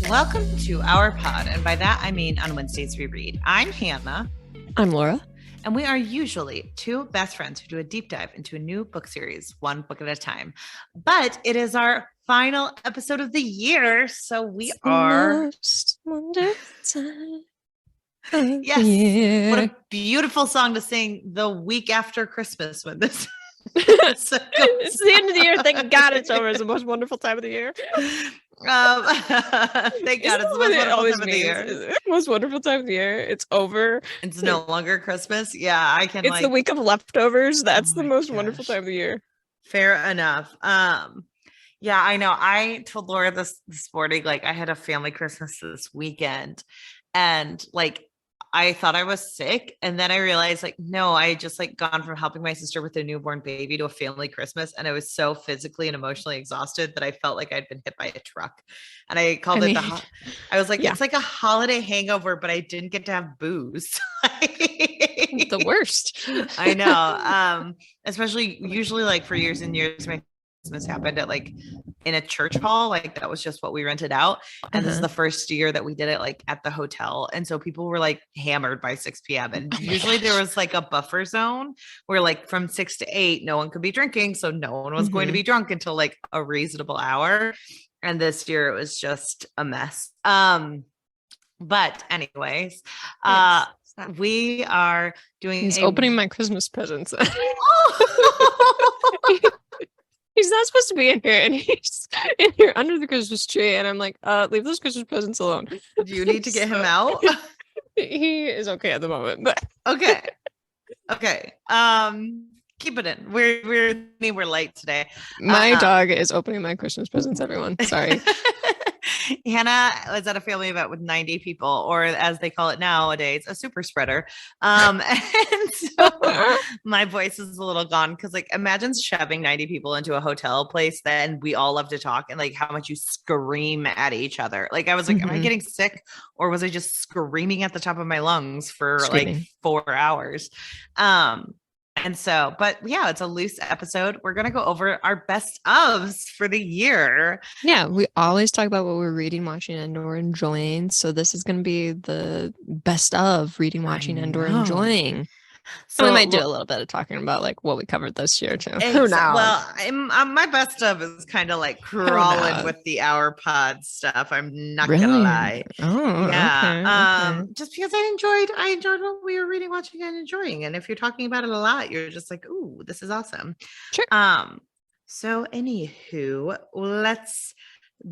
Welcome to our pod, and by that I mean on Wednesdays we read. I'm Hannah. I'm Laura. And we are usually two best friends who do a deep dive into a new book series, one book at a time. But it is our final episode of the year, so we are... Most wonderful time. Yes, year. What a beautiful song to sing the week after Christmas when this... It's the end of the year. Thank God it's over. It's the most wonderful time of the year. Thank God it's the most wonderful time of the year. Most wonderful time of the year. It's over. It's no longer Christmas. Yeah, I can. It's the week of leftovers. That's the most gosh. wonderful time of the year. Fair enough. Yeah, I know. I told Laura this morning, like I had a family Christmas this weekend, and like I thought I was sick, and then I realized like no, I had just like gone from helping my sister with a newborn baby to a family Christmas, and I was so physically and emotionally exhausted that I felt like I'd been hit by a truck. And I called I was like, it's like a holiday hangover, but I didn't get to have booze. The worst. I know. Especially usually like for years and years, my Christmas happened at like in a church hall. Like that was just what we rented out. And this is the first year that we did it like at the hotel. And so people were like hammered by 6 p.m. And usually there was like a buffer zone where like from 6 to 8, no one could be drinking. So no one was going to be drunk until like a reasonable hour. And this year it was just a mess. But anyways, we are doing He's opening my Christmas presents. He's not supposed to be in here, and he's in here under the Christmas tree, and I'm like, leave those Christmas presents alone. Do you need to get him out? He is okay at the moment, but okay. Keep it in. We're late today. My dog is opening my Christmas presents, everyone. Sorry. Hannah was at a family event with 90 people, or as they call it nowadays, a super spreader. And so my voice is a little gone because like imagine shoving 90 people into a hotel place then we all love to talk and like how much you scream at each other. Like I was like, am I getting sick or was I just screaming at the top of my lungs for like 4 hours? And so, but yeah, it's a loose episode. We're going to go over our best ofs for the year. Yeah, we always talk about what we're reading, watching, and/or enjoying. So this is going to be the best of reading, watching, and/or enjoying. So we might do a little bit of talking about like what we covered this year too. Who knows? Well, my best of is kind of like crawling with the Our Pod stuff. I'm not gonna lie. Oh, yeah. Okay. Just because I enjoyed what we were reading, watching, and enjoying. And if you're talking about it a lot, you're just like, ooh, this is awesome. Sure. So anywho, let's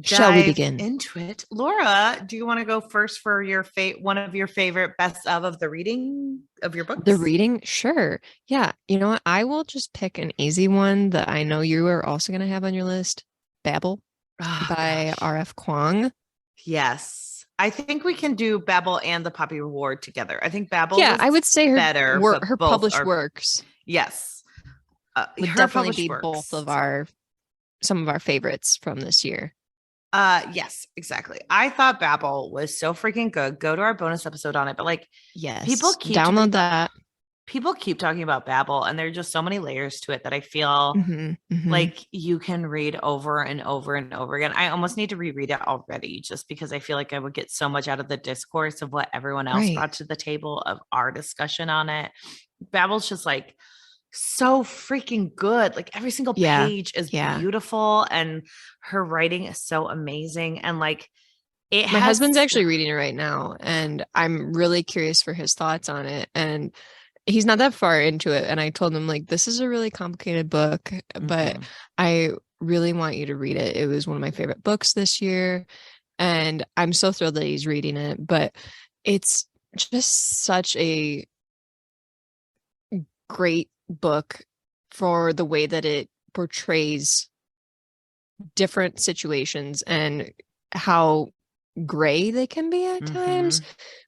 Shall we begin into it? Laura, do you want to go first for your one of your favorite best of the reading of your books? The reading? Sure. Yeah. You know what? I will just pick an easy one that I know you are also going to have on your list. Babel by R.F. Kuang. Yes. I think we can do Babel and the Poppy Reward together. I think Babel I would say her published are, works. Yes. Would definitely be both of some of our favorites from this year. Yes, exactly. I thought Babel was so freaking good. Go to our bonus episode on it. But like, yes, people keep download that. People keep talking about Babel, and there are just so many layers to it that I feel like you can read over and over and over again. I almost need to reread it already, just because I feel like I would get so much out of the discourse of what everyone else brought to the table of our discussion on it. Babel's just like so freaking good. Like every single page is beautiful, and her writing is so amazing. And like my husband's actually reading it right now, and I'm really curious for his thoughts on it. And he's not that far into it, and I told him like, this is a really complicated book, but I really want you to read it. It was one of my favorite books this year, and I'm so thrilled that he's reading it. But it's just such a great book for the way that it portrays different situations and how gray they can be at times,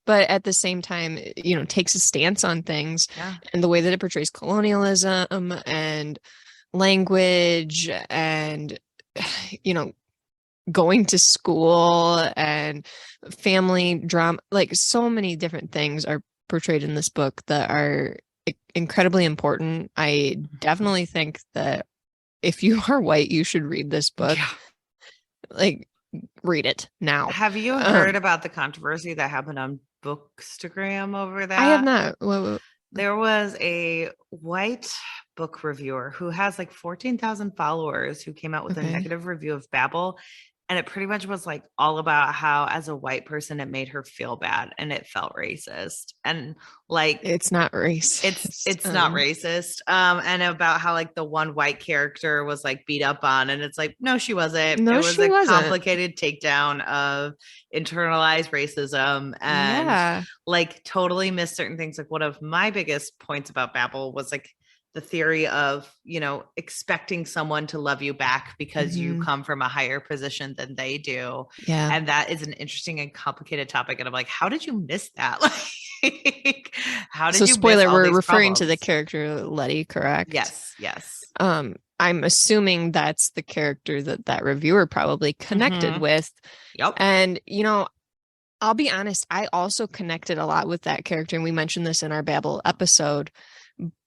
but at the same time, you know, takes a stance on things, and the way that it portrays colonialism and language and, you know, going to school and family drama. Like so many different things are portrayed in this book that are incredibly important. I definitely think that if you are white, you should read this book. Like read it now. Have you heard about the controversy that happened on Bookstagram over that? I have not. Whoa. There was a white book reviewer who has like 14,000 followers who came out with a negative review of Babel. And it pretty much was like all about how, as a white person, it made her feel bad and it felt racist. And like, it's not racist. It's not racist. And about how like the one white character was like beat up on, and it's like, no, she wasn't. No, it was she wasn't. Complicated takedown of internalized racism and like totally missed certain things. Like one of my biggest points about Babel was like the theory of, you know, expecting someone to love you back because you come from a higher position than they do. Yeah. And that is an interesting and complicated topic. And I'm like, how did you miss that? Like, how did you spoiler, miss all we're these referring problems? to the character Letty, correct? Yes. I'm assuming that's the character that reviewer probably connected with. Yep. And, you know, I'll be honest, I also connected a lot with that character. And we mentioned this in our Babel episode.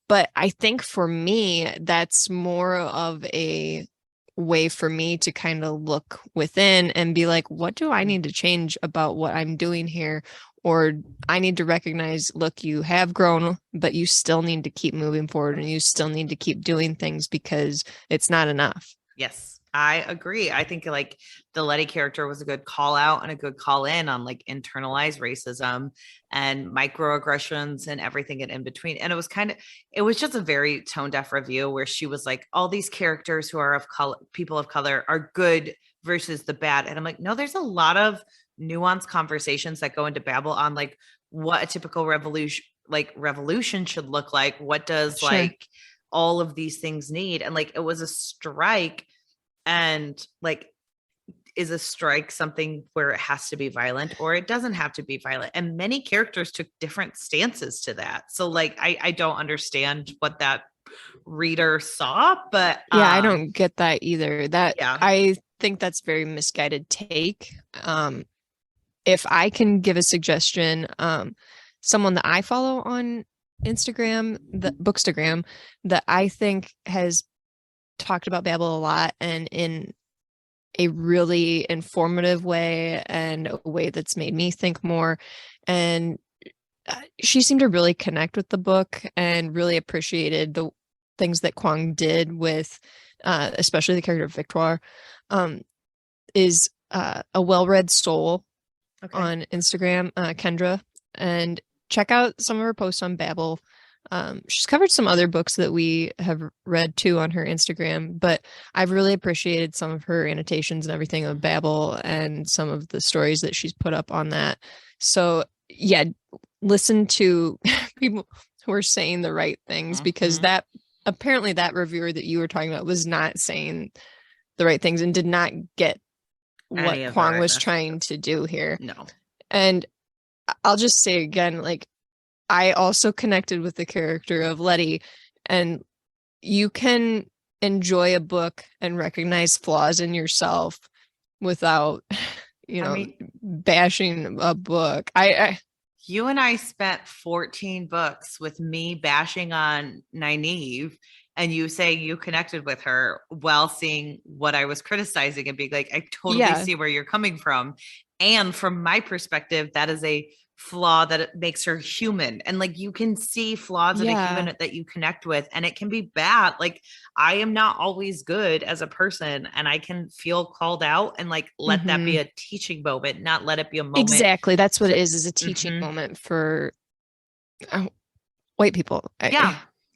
But I think for me, that's more of a way for me to kind of look within and be like, what do I need to change about what I'm doing here? Or I need to recognize, look, you have grown, but you still need to keep moving forward and you still need to keep doing things because it's not enough. Yes, I agree. I think like the Letty character was a good call out and a good call in on like internalized racism and microaggressions and everything in between. And it was just a very tone deaf review where she was like, all these characters who are of color, people of color, are good versus the bad. And I'm like, no, there's a lot of nuanced conversations that go into Babel on like what a typical revolution should look like. What does like all of these things need? And like, it was a strike, and like, is a strike something where it has to be violent or it doesn't have to be violent? And many characters took different stances to that. So like, I don't understand what that reader saw, but I don't get that either. I think that's very misguided take. If I can give a suggestion, someone that I follow on Instagram, the Bookstagram, that I think has talked about Babel a lot and in a really informative way and a way that's made me think more. And she seemed to really connect with the book and really appreciated the things that Kuang did with, especially the character of Victoire, is a well-read soul on Instagram, Kendra, and check out some of her posts on Babel. She's covered some other books that we have read too on her Instagram, but I've really appreciated some of her annotations and everything of Babel and some of the stories that she's put up on that. So yeah, listen to people who are saying the right things, because that apparently that reviewer that you were talking about was not saying the right things and did not get what Kuang was trying to do here. No. And I'll just say again, like, I also connected with the character of Letty, and you can enjoy a book and recognize flaws in yourself without, bashing a book. You and I spent 14 books with me bashing on Nynaeve, and you say you connected with her while seeing what I was criticizing and being like, I totally see where you're coming from. And from my perspective, that is a flaw that it makes her human. And like, you can see flaws in a human that you connect with, and it can be bad. Like, I am not always good as a person, and I can feel called out, and like, let that be a teaching moment, not let it be a moment. Exactly. That's what it is a teaching moment for white people.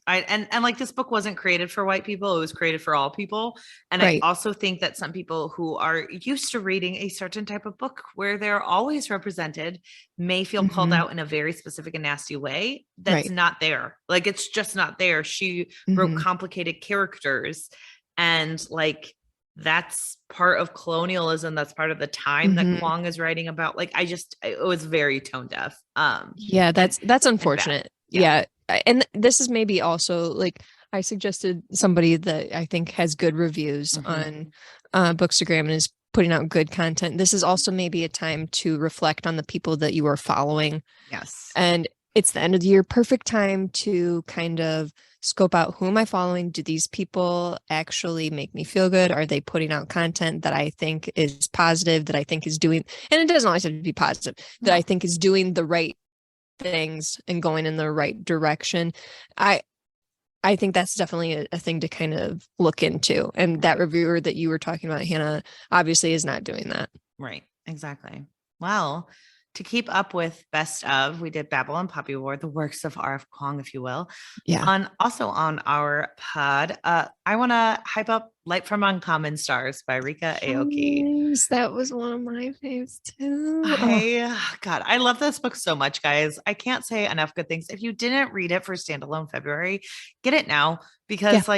And like, this book wasn't created for white people. It was created for all people. And I also think that some people who are used to reading a certain type of book where they're always represented may feel called out in a very specific and nasty way. That's not there. Like, it's just not there. She wrote complicated characters, and like, that's part of colonialism. That's part of the time that Kuang is writing about. Like, it was very tone deaf. That's unfortunate. And this is maybe also, like, I suggested somebody that I think has good reviews on Bookstagram and is putting out good content. This is also maybe a time to reflect on the people that you are following. Yes. And it's the end of the year, perfect time to kind of scope out, who am I following? Do these people actually make me feel good? Are they putting out content that I think is positive, that I think is doing, and it doesn't always have to be positive, that I think is doing the right things and going in the right direction. I think that's definitely a thing to kind of look into. And that reviewer that you were talking about, Hannah, obviously is not doing that. Right. Exactly. Well, to keep up with best of, we did Babel and Poppy War, the works of R.F. Kuang, if you will. Yeah. Also on our pod, I want to hype up Light from Uncommon Stars by Ryka Aoki. Nice. That was one of my faves too. God, I love this book so much, guys. I can't say enough good things. If you didn't read it for standalone February, get it now, because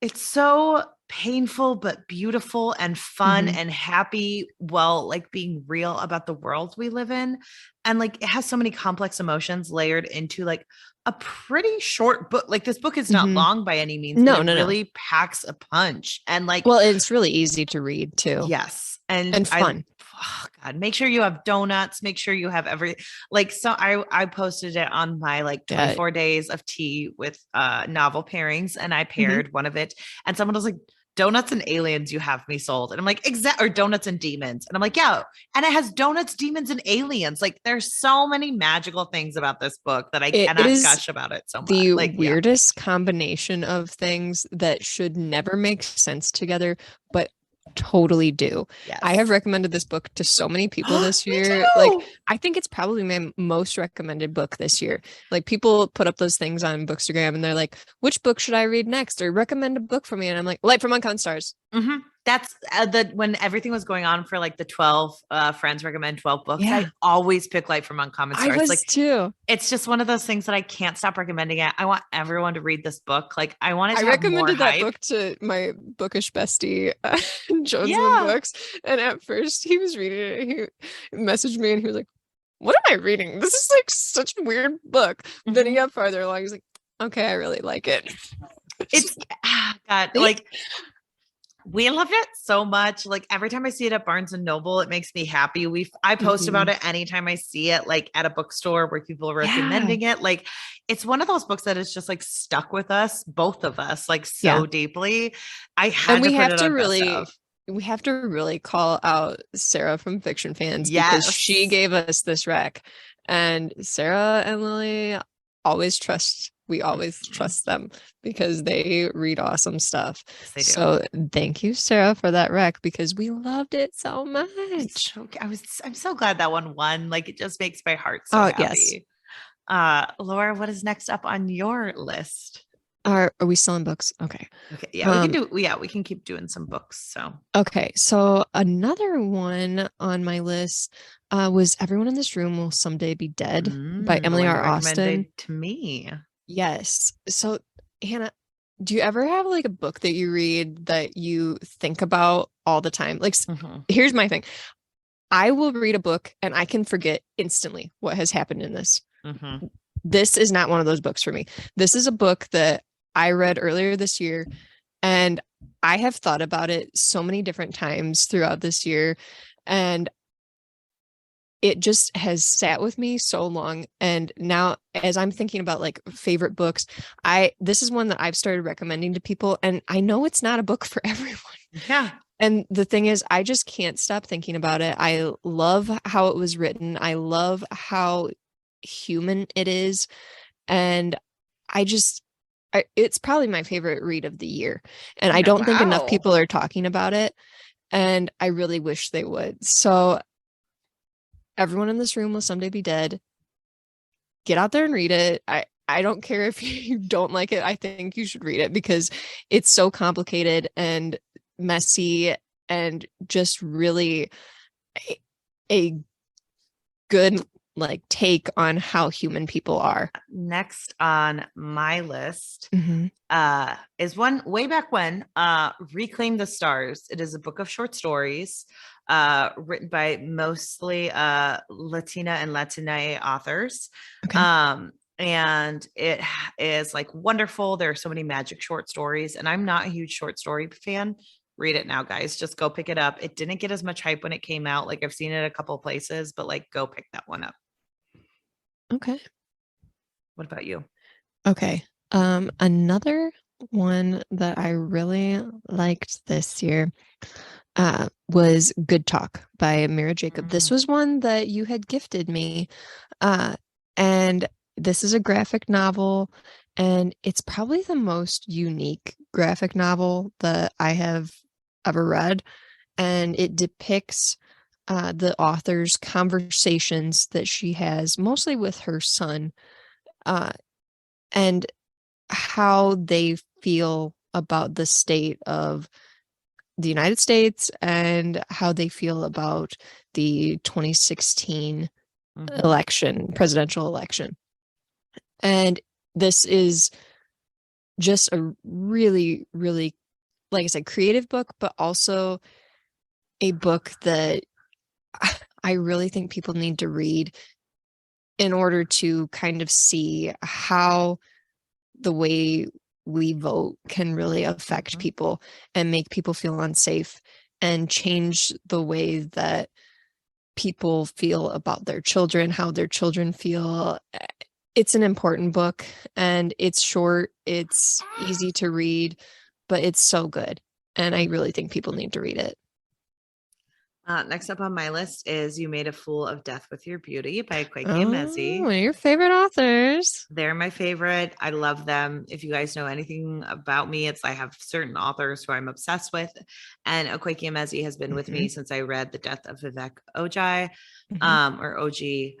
it's so painful but beautiful and fun and happy, while like being real about the world we live in. And like it has so many complex emotions layered into like a pretty short book. Like this book is not long by any means. No, but it really packs a punch. And like, well, it's really easy to read too. Yes. And fun. God, make sure you have donuts, make sure you have so I posted it on my like 24 days of tea with novel pairings, and I paired one of it, and someone was like, donuts and aliens, you have me sold. And I'm like, or donuts and demons. And I'm like, yeah. And it has donuts, demons, and aliens. Like there's so many magical things about this book that I cannot gush about it so much. The weirdest combination of things that should never make sense together, but totally do. Yes. I have recommended this book to so many people this year. Like I think it's probably my most recommended book this year. Like people put up those things on Bookstagram and they're like, which book should I read next, or recommend a book for me? And I'm like, Light from Uncommon Stars. That's when everything was going on for like the 12 friends recommend 12 books. I always pick Light from Uncommon Stars. I was too. It's just one of those things that I can't stop recommending it. I want everyone to read this book. Like I wanted to I recommended that book to my bookish bestie, Jonesman Books. And at first he was reading it. He messaged me and he was like, what am I reading? This is like such a weird book. Then he got farther along. He's like, okay, I really like it. It's God, like we loved it so much. Like every time I see it at Barnes and Noble, it makes me happy. I post about it anytime I see it, like at a bookstore where people are recommending it. Like it's one of those books that is just like stuck with us, both of us, like so deeply. I had to put it on best of. We have to really call out Sarah from Fiction Fans because she gave us this rec, and Sarah and Lily we always trust them because they read awesome stuff. Yes, they do. So thank you, Sarah, for that rec, because we loved it so much. I'm so glad that one won. Like it just makes my heart so happy. Yes. Laura, what is next up on your list? Are we still in books? Okay. Yeah, we can keep doing some books. So okay. So another one on my list was Everyone in This Room Will Someday Be Dead by Emily R. Austin. To me. Yes. So Hannah, do you ever have like a book that you read that you think about all the time? Like here's my thing. I will read a book and I can forget instantly what has happened in this. This is not one of those books for me. This is a book that I read earlier this year, and I have thought about it so many different times throughout this year, and it just has sat with me so long. And now as I'm thinking about like favorite books, this is one that I've started recommending to people, and I know it's not a book for everyone. Yeah. And the thing is, I just can't stop thinking about it. I love how it was written. I love how human it is. And it's probably my favorite read of the year. And I don't think enough people are talking about it. And I really wish they would. So Everyone in This Room Will Someday Be Dead. Get out there and read it. I don't care if you don't like it. I think you should read it because it's so complicated and messy and just really a good like take on how human people are. Next on my list is one way back when, Reclaim the Stars. It is a book of short stories written by mostly Latina and Latina authors. And it is like wonderful. There are so many magic short stories, and I'm not a huge short story fan. Read it now, guys. Just go pick it up. It didn't get as much hype when it came out. Like I've seen it a couple places, but like go pick that one up. Okay. What about you? Okay. Another one that I really liked this year was Good Talk by Mira Jacob. This Mm, was one that you had gifted me. Uh, and this is a graphic novel, and it's probably the most unique graphic novel that I have ever read. And it depicts the author's conversations that she has mostly with her son, uh, and how they feel about the state of the United States and how they feel about the 2016 mhm. presidential election. And this is just a really, really, like I said, creative book, but also a book that I really think people need to read in order to kind of see how the way we vote can really affect Mhm. people and make people feel unsafe and change the way that people feel about their children, how their children feel. It's an important book, and it's short, it's easy to read, but it's so good. And I really think people need to read it. Next up on my list is You Made a Fool of Death with Your Beauty by Akwaeke and Oh, Emezi. one of your favorite authors. They're my favorite. I love them. If you guys know anything about me, it's I have certain authors who I'm obsessed with. And Akwaeke Emezi has been with Hmm. me since I read The Death of Vivek Ojai, Hmm. or OG.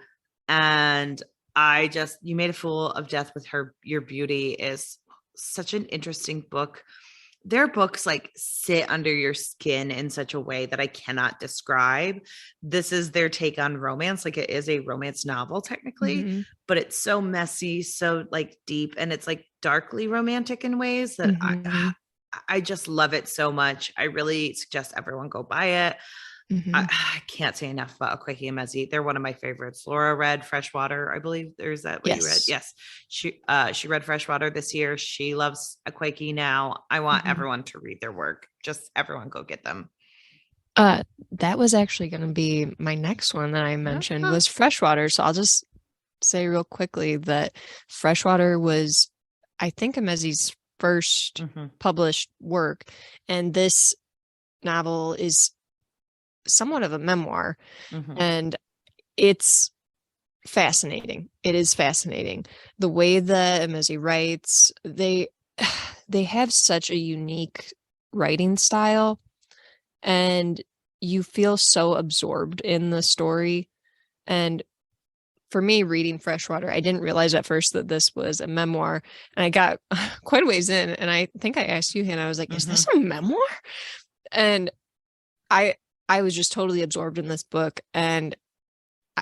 And I just, You Made a Fool of Death with Your Beauty is such an interesting book. Their books like sit under your skin in such a way that I cannot describe. This is their take on romance. Like it is a romance novel technically, Hmm. but it's so messy, so like deep, and it's like darkly romantic in ways that Hmm. I just love it so much. I really suggest everyone go buy it. Hmm. I can't say enough about Akwaeke and Mezi. They're one of my favorites. Laura read Freshwater, I believe. There's that what you read? Yes. Yes. She read Freshwater this year. She loves Akwaeke now. I want Hmm. everyone to read their work. Just everyone go get them. That was actually going to be my next one that I mentioned Uh-huh. was Freshwater. So I'll just say real quickly that Freshwater was, I think, Emezi's first Mhm, published work, and this novel is somewhat of a memoir, mhm, and it's fascinating. It is fascinating. The way that Emezi writes, they have such a unique writing style, and you feel so absorbed in the story. And for me, reading Freshwater, I didn't realize at first that this was a memoir. And I got quite a ways in, and I think I asked you, Hannah, I was like, is this mhm. a memoir? And I I was just totally absorbed in this book. And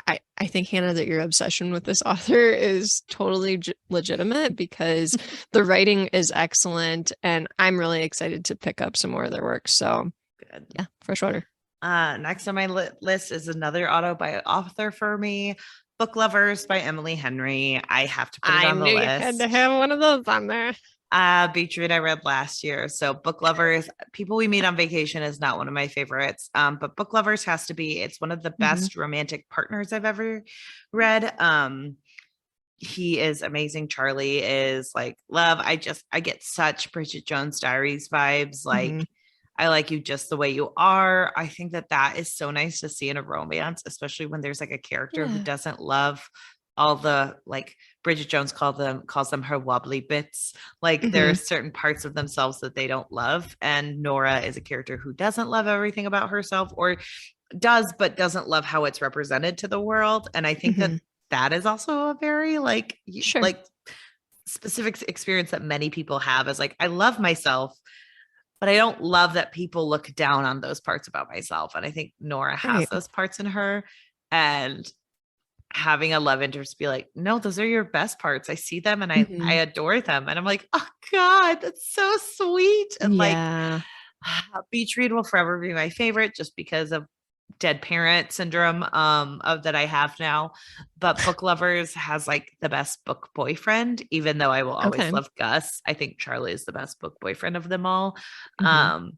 I think, Hannah, that your obsession with this author is totally legitimate because the writing is excellent, and I'm really excited to pick up some more of their work. So Good. yeah, Freshwater. Next on my list is another author for me, Book Lovers by Emily Henry. I have to put it I on the knew you had to list. have one of those on there. Beetroot I read last year. So Book Lovers, People We Meet on Vacation is not one of my favorites. But Book Lovers has to be. It's one of the Hmm. best romantic partners I've ever read. He is amazing. Charlie is like love. I get such Bridget Jones Diaries vibes. Hmm. Like I like you just the way you are. I think that is so nice to see in a romance, especially when there's like a character who Yeah. doesn't love all the like Bridget Jones calls them her wobbly bits. Like there are Hmm. certain parts of themselves that they don't love, and Nora is a character who doesn't love everything about herself, or does but doesn't love how it's represented to the world. And I think Hmm. that is also a very Sure. like specific experience that many people have, is like I love myself, but I don't love that people look down on those parts about myself. And I think Nora has Right. those parts in her. And having a love interest be like, no, those are your best parts. I see them and I Hmm. adore them. And I'm like, oh God, that's so sweet. And like Yeah. Beach Read will forever be my favorite just because of dead parent syndrome of that I have now. But Book Lovers has like the best book boyfriend, even though I will always Okay. love Gus. I think Charlie is the best book boyfriend of them all. Hmm. Um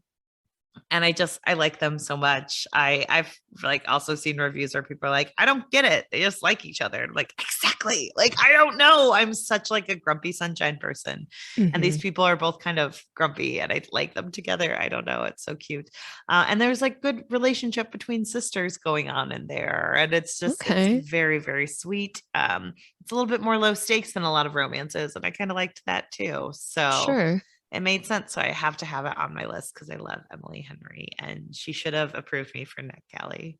And I like them so much. I've like also seen reviews where people are like, I don't get it. They just like each other. I'm like, exactly. Like, I don't know. I'm such like a grumpy sunshine person. And these people are both kind of grumpy and I like them together. I don't know. It's so cute. And there's like good relationship between sisters going on in there. And it's just it's very, very sweet. It's a little bit more low stakes than a lot of romances. And I kind of liked that too. So it made sense. So I have to have it on my list because I love Emily Henry and she should have approved me for NetGalley.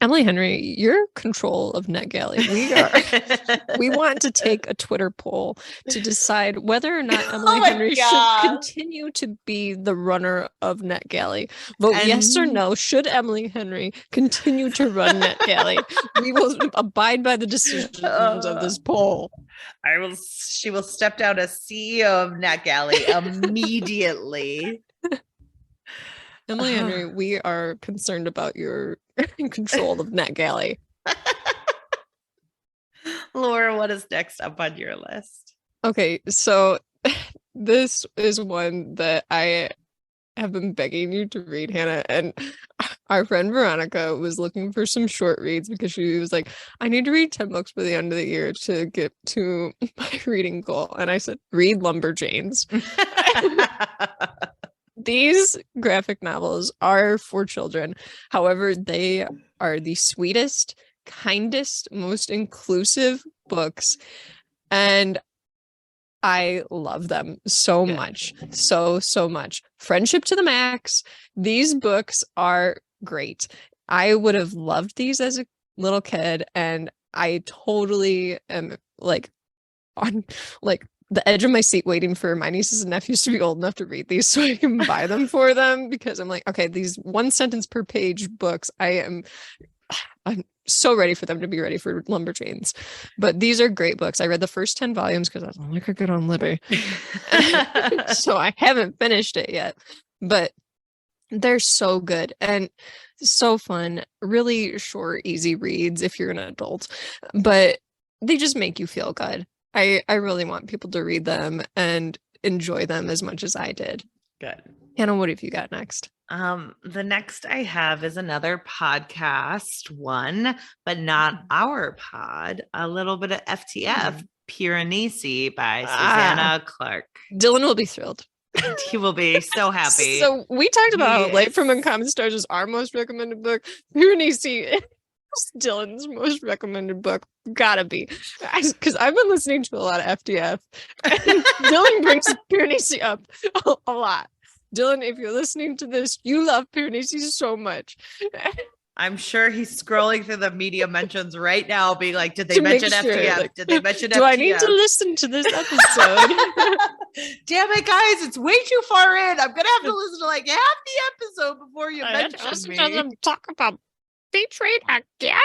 Emily Henry, your control of NetGalley. We want to take a Twitter poll to decide whether or not Emily Henry should continue to be the runner of NetGalley. Vote yes or no. Should Emily Henry continue to run NetGalley? We will abide by the decisions of this poll. She will step down as CEO of NetGalley immediately. Emily Henry, we are concerned about your control of NetGalley. Laura, what is next up on your list? Okay, so this is one that I have been begging you to read, Hannah, and our friend Veronica was looking for some short reads because she was like, I need to read 10 books by the end of the year to get to my reading goal. And I said, read Lumberjanes. These graphic novels are for children. However, they are the sweetest, kindest, most inclusive books. And I love them so much. So much. Friendship to the max. These books are great. I would have loved these as a little kid. And I totally am like on like the edge of my seat waiting for my nieces and nephews to be old enough to read these so I can buy them for them, because I'm like, okay, these 1 sentence per page books, I'm so ready for them to be ready for Lumberjanes. But these are great books. I read the first 10 volumes because I was like, I could get on Libby. So I haven't finished it yet, but they're so good and so fun. Really short, easy reads if you're an adult, but they just make you feel good. I really want people to read them and enjoy them as much as I did. Good. Hannah, what have you got next? The next I have is another podcast one, but not our pod. A little bit of FTF, Piranesi by Susanna Clark. Dylan will be thrilled. He will be so happy. So we talked about Light from Uncommon Stars is our most recommended book. Piranesi Dylan's most recommended book. Gotta be. Because I've been listening to a lot of FTF. And Dylan brings Piranesi up a lot. Dylan, if you're listening to this, you love Piranesi so much. I'm sure he's scrolling through the media mentions right now, being like, did they mention FTF? Like, did they mention FTF? Do I need to listen to this episode? Damn it, guys. It's way too far in. I'm going to have to listen to like half the episode before you mention me. Them talk about betrayed again.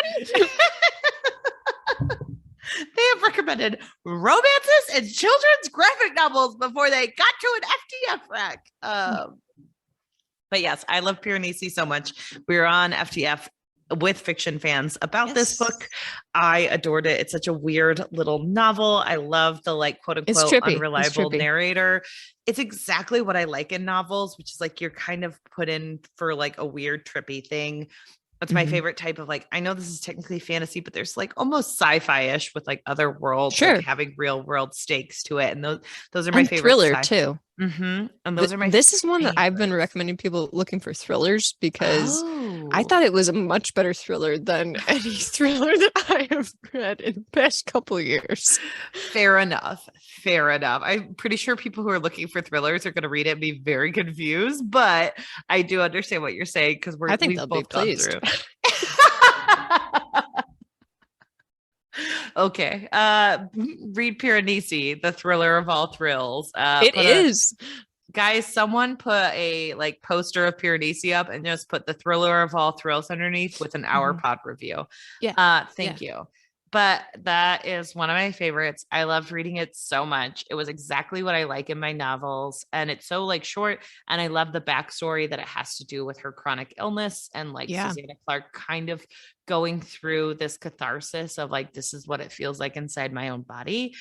They have recommended romances and children's graphic novels before they got to an FTF rack. But yes, I love Piranesi so much. We were on FTF with fiction fans about this book. I adored it. It's such a weird little novel. I love the like quote unquote unreliable narrator. It's exactly what I like in novels, which is like you're kind of put in for like a weird trippy thing. That's my favorite type of like, I know this is technically fantasy, but there's like almost sci-fi-ish with like other worlds, like having real world stakes to it. And those are my favorite. Thriller too. And those are my This is one that I've been recommending people looking for thrillers because I thought it was a much better thriller than any thriller that I have read in the past couple of years. Fair enough. I'm pretty sure people who are looking for thrillers are going to read it and be very confused, but I do understand what you're saying because I think they'll be pleased. Okay. Read Piranesi, the thriller of all thrills. It is. Guys, someone put a like poster of Piranesi up and just put the thriller of all thrills underneath with an hour pod review. Yeah. Thank you. But that is one of my favorites. I loved reading it so much. It was exactly what I like in my novels. And it's so like short. And I love the backstory that it has to do with her chronic illness and like Susanna Clark kind of going through this catharsis of like, this is what it feels like inside my own body.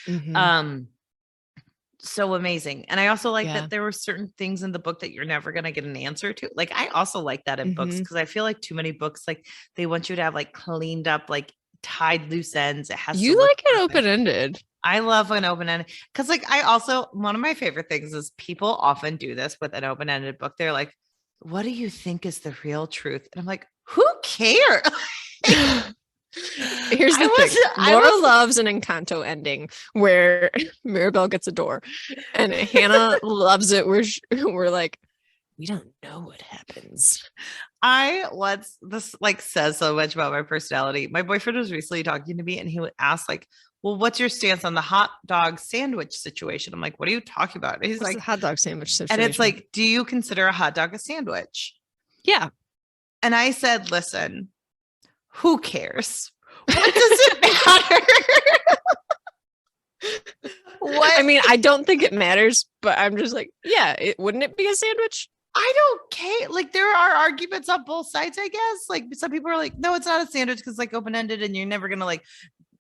so amazing. And I also like Yeah. that there were certain things in the book that you're never going to get an answer to. Like, I also like that in books, because I feel like too many books, like they want you to have like cleaned up, like tied loose ends. It has to You look like it perfect. open-ended. I love an open-ended, because like I also, one of my favorite things is people often do this with an open-ended book. They're like, what do you think is the real truth? And I'm like, who cares? Here's the thing. Laura loves an Encanto ending where Mirabelle gets a door, and Hannah loves it where we're like, we don't know what happens. This like says so much about my personality. My boyfriend was recently talking to me, and he would ask like, well, what's your stance on the hot dog sandwich situation? I'm like, what are you talking about? And he's What's like, the hot dog sandwich situation. And it's like, do you consider a hot dog a sandwich? Yeah. And I said, listen, who cares? What does it matter? What? I mean, I don't think it matters, but I'm just like, yeah, wouldn't it be a sandwich? I don't care. Like, there are arguments on both sides, I guess. Like, some people are like, no, it's not a sandwich because like open-ended and you're never gonna like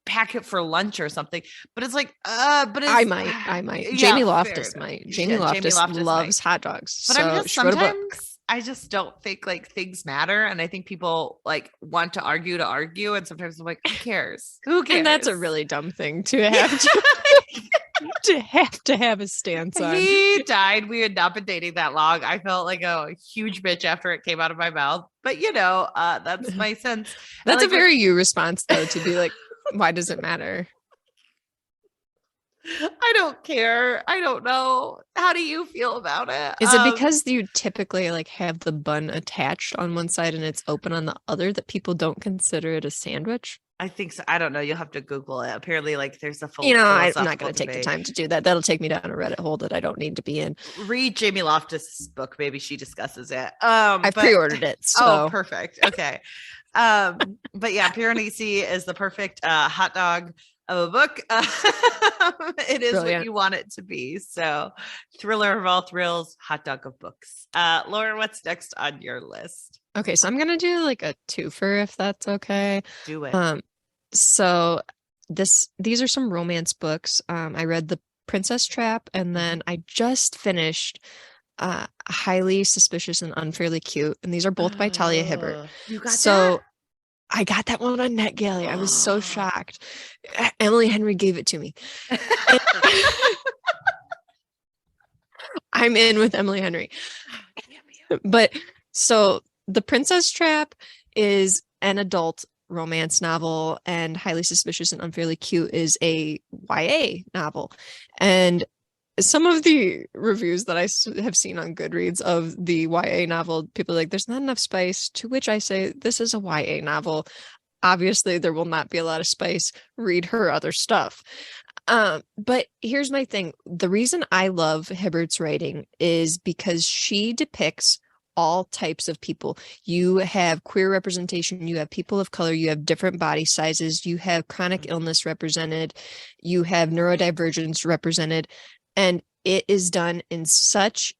pack it for lunch or something. But it's like, but it's, I might. Yeah, Jamie Loftus might. Jamie Loftus loves hot dogs. But so I'm just sometimes I just don't think like things matter. And I think people like want to argue. And sometimes I'm like, who cares? Who cares? And that's a really dumb thing to have to have a stance on. He died. We had not been dating that long. I felt like a huge bitch after it came out of my mouth. But that's my sense. That's a very you response though, to be like, why does it matter? I don't care. I don't know. How do you feel about it? Is it because you typically like have the bun attached on one side and it's open on the other that people don't consider it a sandwich? I think so. I don't know. You'll have to Google it. Apparently, like there's a full. I'm not going to take the time to do that. That'll take me down a Reddit hole that I don't need to be in. Read Jamie Loftus' book. Maybe she discusses it. I pre-ordered it. So. Oh, perfect. Okay. But yeah, Piranesi is the perfect hot dog of a book. It is Brilliant. What you want it to be. So, thriller of all thrills, hot dog of books. Laura, what's next on your list? Okay, so I'm gonna do like a twofer if that's okay. Do it. So these are some romance books. I read The Princess Trap, and then I just finished Highly Suspicious and Unfairly Cute, and these are both by Talia Hibbert. You got that? I got that one on NetGalley. I was so shocked. Emily Henry gave it to me. I'm in with Emily Henry. But so The Princess Trap is an adult romance novel, and Highly Suspicious and Unfairly Cute is a YA novel. And some of the reviews that I have seen on Goodreads of the YA novel, people are like, there's not enough spice, to which I say, this is a YA novel. Obviously, there will not be a lot of spice. Read her other stuff. But here's my thing. The reason I love Hibbert's writing is because she depicts all types of people. You have queer representation, you have people of color, you have different body sizes, you have chronic illness represented, you have neurodivergence represented, and it is done in such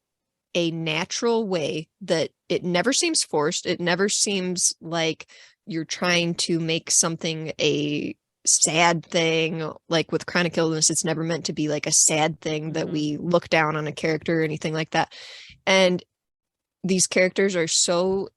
a natural way that it never seems forced. It never seems like you're trying to make something a sad thing. Like with chronic illness, it's never meant to be like a sad thing that we look down on a character or anything like that. And these characters are so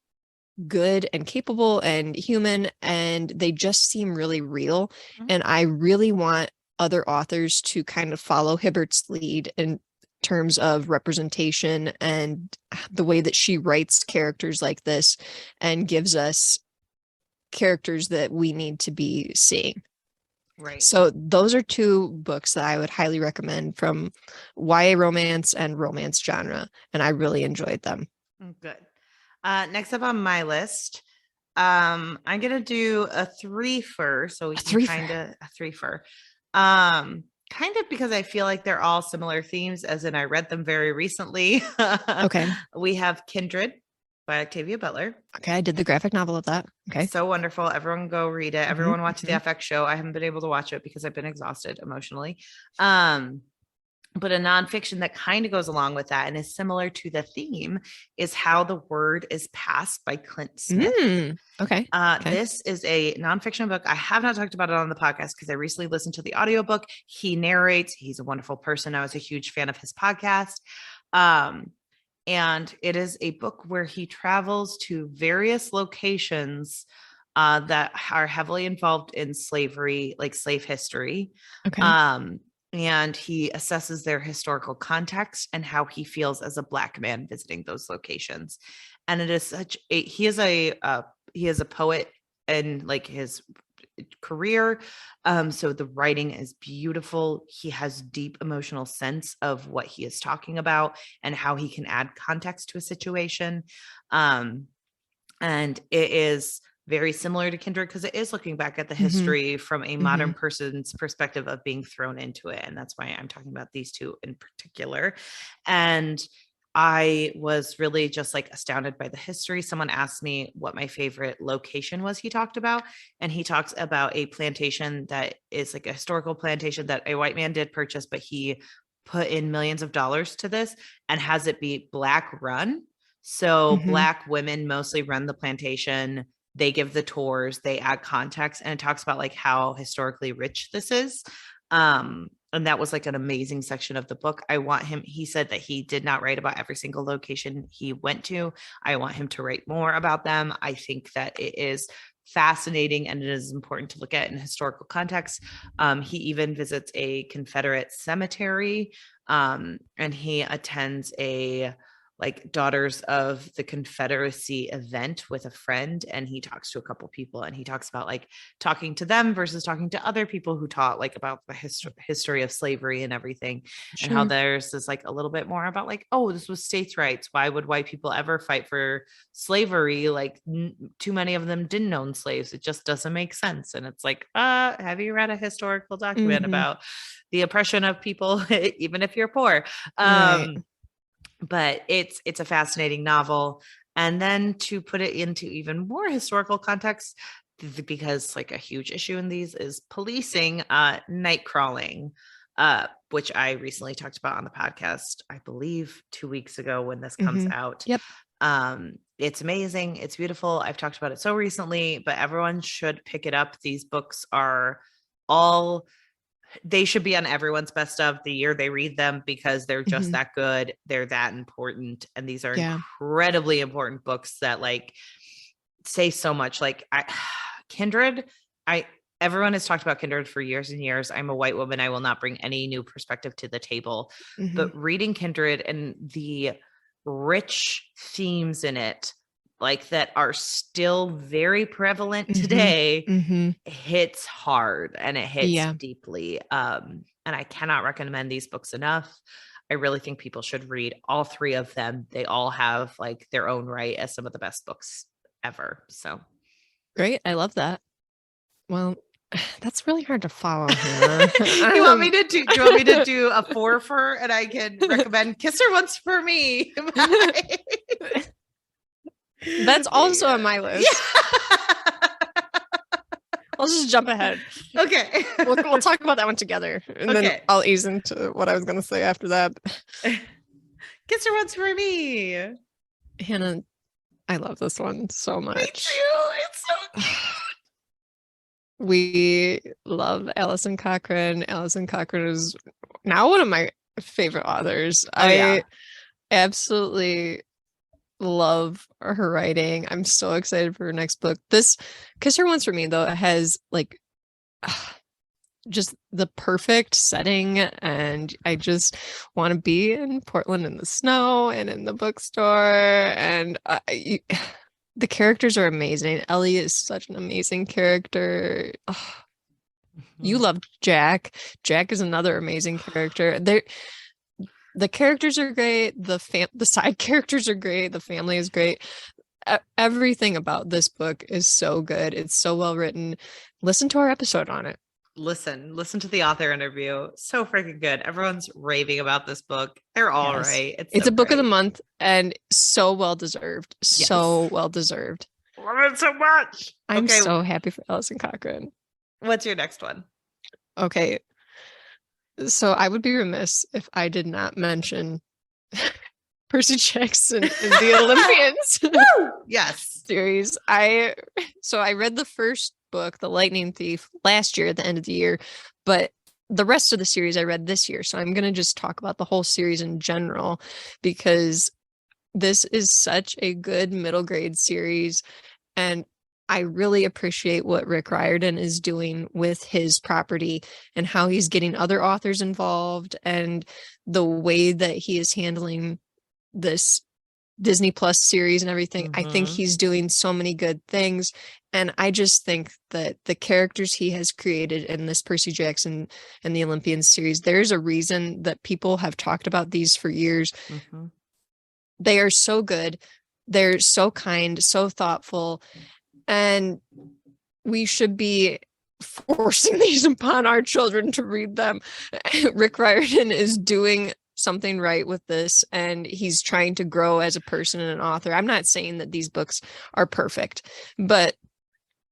good and capable and human, and they just seem really real. And I really want other authors to kind of follow Hibbert's lead in terms of representation and the way that she writes characters like this and gives us characters that we need to be seeing. Right. So those are two books that I would highly recommend from YA romance and romance genre, and I really enjoyed them. Good. Next up on my list, I'm gonna do a threefer. So we can kind of a threefer. Kind of because I feel like they're all similar themes, as in I read them very recently. Okay. We have Kindred by Octavia Butler. Okay, I did the graphic novel of that. Okay. So wonderful. Everyone go read it. Everyone watch the FX show. I haven't been able to watch it because I've been exhausted emotionally. But a nonfiction that kind of goes along with that and is similar to the theme is How the Word is Passed by Clint Smith. Okay. This is a nonfiction book. I have not talked about it on the podcast because I recently listened to the audiobook. He narrates. He's a wonderful person. I was a huge fan of his podcast. And it is a book where he travels to various locations that are heavily involved in slavery, like slave history. Okay. And he assesses their historical context and how he feels as a Black man visiting those locations. And it is such a, he is a poet in like his career. So the writing is beautiful. He has deep emotional sense of what he is talking about and how he can add context to a situation. And it is very similar to Kindred because it is looking back at the history from a modern person's perspective of being thrown into it. And that's why I'm talking about these two in particular. And I was really just like astounded by the history. Someone asked me what my favorite location was he talked about. And he talks about a plantation that is like a historical plantation that a white man did purchase, but he put in millions of dollars to this and has it be Black run. So Black women mostly run the plantation. They give the tours, they add context, and it talks about like how historically rich this is. And that was like an amazing section of the book. I want him, he said that he did not write about every single location he went to. I want him to write more about them. I think that it is fascinating and it is important to look at in historical context. He even visits a Confederate cemetery, and he attends a like Daughters of the Confederacy event with a friend, and he talks to a couple people and he talks about like talking to them versus talking to other people who taught like about the history of slavery and everything. And how there's this like a little bit more about like, oh, this was states' rights. Why would white people ever fight for slavery? Like too many of them didn't own slaves. It just doesn't make sense. And it's like, have you read a historical document about the oppression of people, even if you're poor? But it's a fascinating novel. And then to put it into even more historical context, because like a huge issue in these is policing, night crawling, which I recently talked about on the podcast, I believe 2 weeks ago when this comes out. It's amazing. It's beautiful. I've talked about it so recently, but everyone should pick it up. These books are all, they should be on everyone's best of the year they read them because they're just that good. They're that important. And these are incredibly important books that like say so much. Like Kindred, everyone has talked about Kindred for years and years. I'm a white woman. I will not bring any new perspective to the table, but reading Kindred and the rich themes in it, like that are still very prevalent today, hits hard and it hits deeply. And I cannot recommend these books enough. I really think people should read all three of them. They all have like their own right as some of the best books ever. So great. I love that. Well, that's really hard to follow here. You want me to do you want me to do a four and I can recommend Kiss Her Once for Me? That's also on my list. I'll just jump ahead. Okay. We'll talk about that one together. And then I'll ease into what I was going to say after that. Kiss Her Once for Me. Hannah, I love this one so much. Me too. It's so cute. We love Alison Cochrane. Alison Cochrane is now one of my favorite authors. I absolutely love her writing. I'm so excited for her next book. This Kiss Her Once for Me though has like just the perfect setting, and I just want to be in Portland in the snow and in the bookstore, and the characters are amazing. Ellie is such an amazing character. You love Jack. Jack is another amazing character. The characters are great. The side characters are great. The family is great. Everything about this book is so good. It's so well written. Listen to our episode on it. Listen to the author interview. So freaking good. Everyone's raving about this book. They're all right. It's so a book of the month and so well deserved. So well deserved. Love it so much. I'm so happy for Alison Cochrane. What's your next one? Okay. So I would be remiss if I did not mention Percy Jackson and the Olympians Yes. series. I read the first book, The Lightning Thief, last year at the end of the year, but the rest of the series I read this year. So I'm going to just talk about the whole series in general because this is such a good middle grade series, and I really appreciate what Rick Riordan is doing with his property and how he's getting other authors involved and the way that he is handling this Disney Plus series and everything. I think he's doing so many good things. And I just think that the characters he has created in this Percy Jackson and the Olympians series, there's a reason that people have talked about these for years. They are so good. They're so kind, so thoughtful. And we should be forcing these upon our children to read them. Rick Riordan is doing something right with this, and he's trying to grow as a person and an author. I'm not saying that these books are perfect, but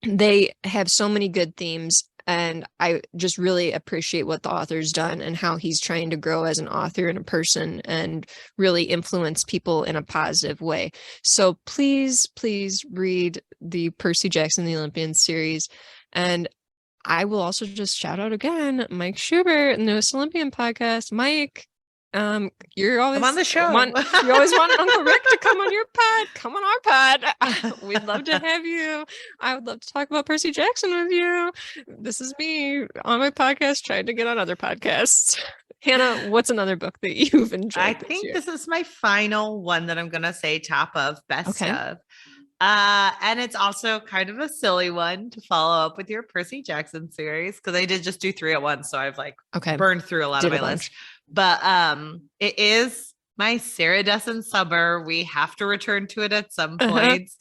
they have so many good themes, and I just really appreciate what the author's done and how he's trying to grow as an author and a person and really influence people in a positive way. So please read the Percy Jackson the Olympians series. And I will also just shout out again Mike Schubert, newest Olympian podcast. Mike, you're always I'm on the show. You always wanted Uncle Rick to come on your pod. Come on our pod. We'd love to have you. I would love to talk about Percy Jackson with you. This is me on my podcast trying to get on other podcasts. Hannah, what's another book that you've enjoyed? I think this is my final one that I'm gonna say top of, best of. And it's also kind of a silly one to follow up with your Percy Jackson series because I did just do 3 at once, so I've burned through a lot of my list. But it is my Sarah Dessen summer. We have to return to it at some point.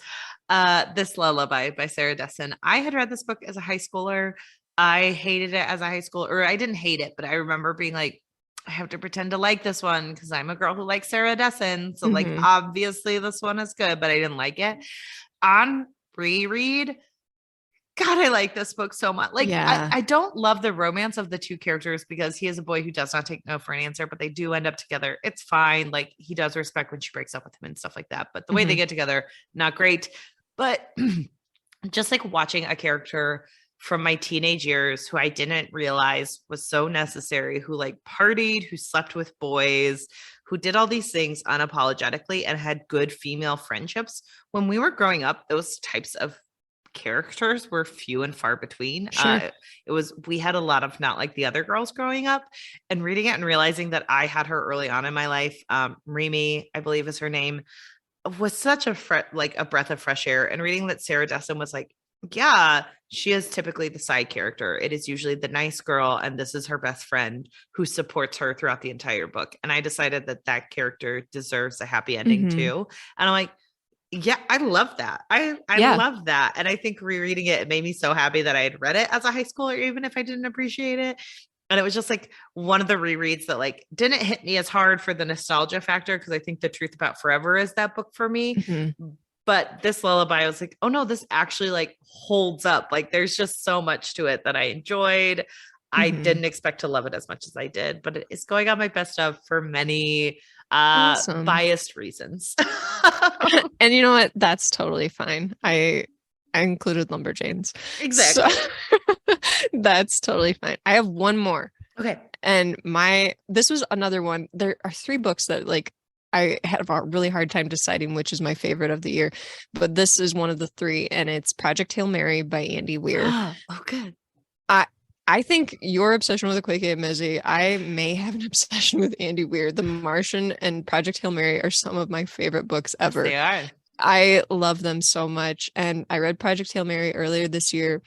This Lullaby by Sarah Dessen. I had read this book as a high schooler. I hated it as a high schooler, or I didn't hate it, but I remember being like, I have to pretend to like this one because I'm a girl who likes Sarah Dessen. So like, obviously this one is good, but I didn't like it. On reread, God, I like this book so much. Like, I don't love the romance of the 2 characters because he is a boy who does not take no for an answer, but they do end up together. It's fine. Like, he does respect when she breaks up with him and stuff like that. But the way they get together, not great. But just like watching a character from my teenage years who I didn't realize was so necessary, who like partied, who slept with boys, who did all these things unapologetically and had good female friendships. When we were growing up, those types of characters were few and far between. We had a lot of not like the other girls growing up, and reading it and realizing that I had her early on in my life. Remy, I believe is her name, was such a breath of fresh air. And reading that Sarah Dessen was like, yeah, she is typically the side character. It is usually the nice girl, and this is her best friend who supports her throughout the entire book. And I decided that character deserves a happy ending too. And I'm like, yeah, I love that. I love that. And I think rereading it made me so happy that I had read it as a high schooler, even if I didn't appreciate it. And it was just like one of the rereads that like didn't hit me as hard for the nostalgia factor, because I think The Truth About Forever is that book for me. But this Lullaby, I was like, oh no, this actually like holds up. Like there's just so much to it that I enjoyed. I didn't expect to love it as much as I did, but it's going on my best of for many biased reasons. And you know what? That's totally fine. I included Lumberjanes. Exactly. So that's totally fine. I have one more. Okay. And this was another one. There are 3 books that like I had a really hard time deciding which is my favorite of the year, but this is one of the 3, and it's Project Hail Mary by Andy Weir. Oh, good. I think your obsession with Akwaeke and Emezi, I may have an obsession with Andy Weir. The Martian and Project Hail Mary are some of my favorite books ever. Yes, they are. I love them so much. And I read Project Hail Mary earlier this year.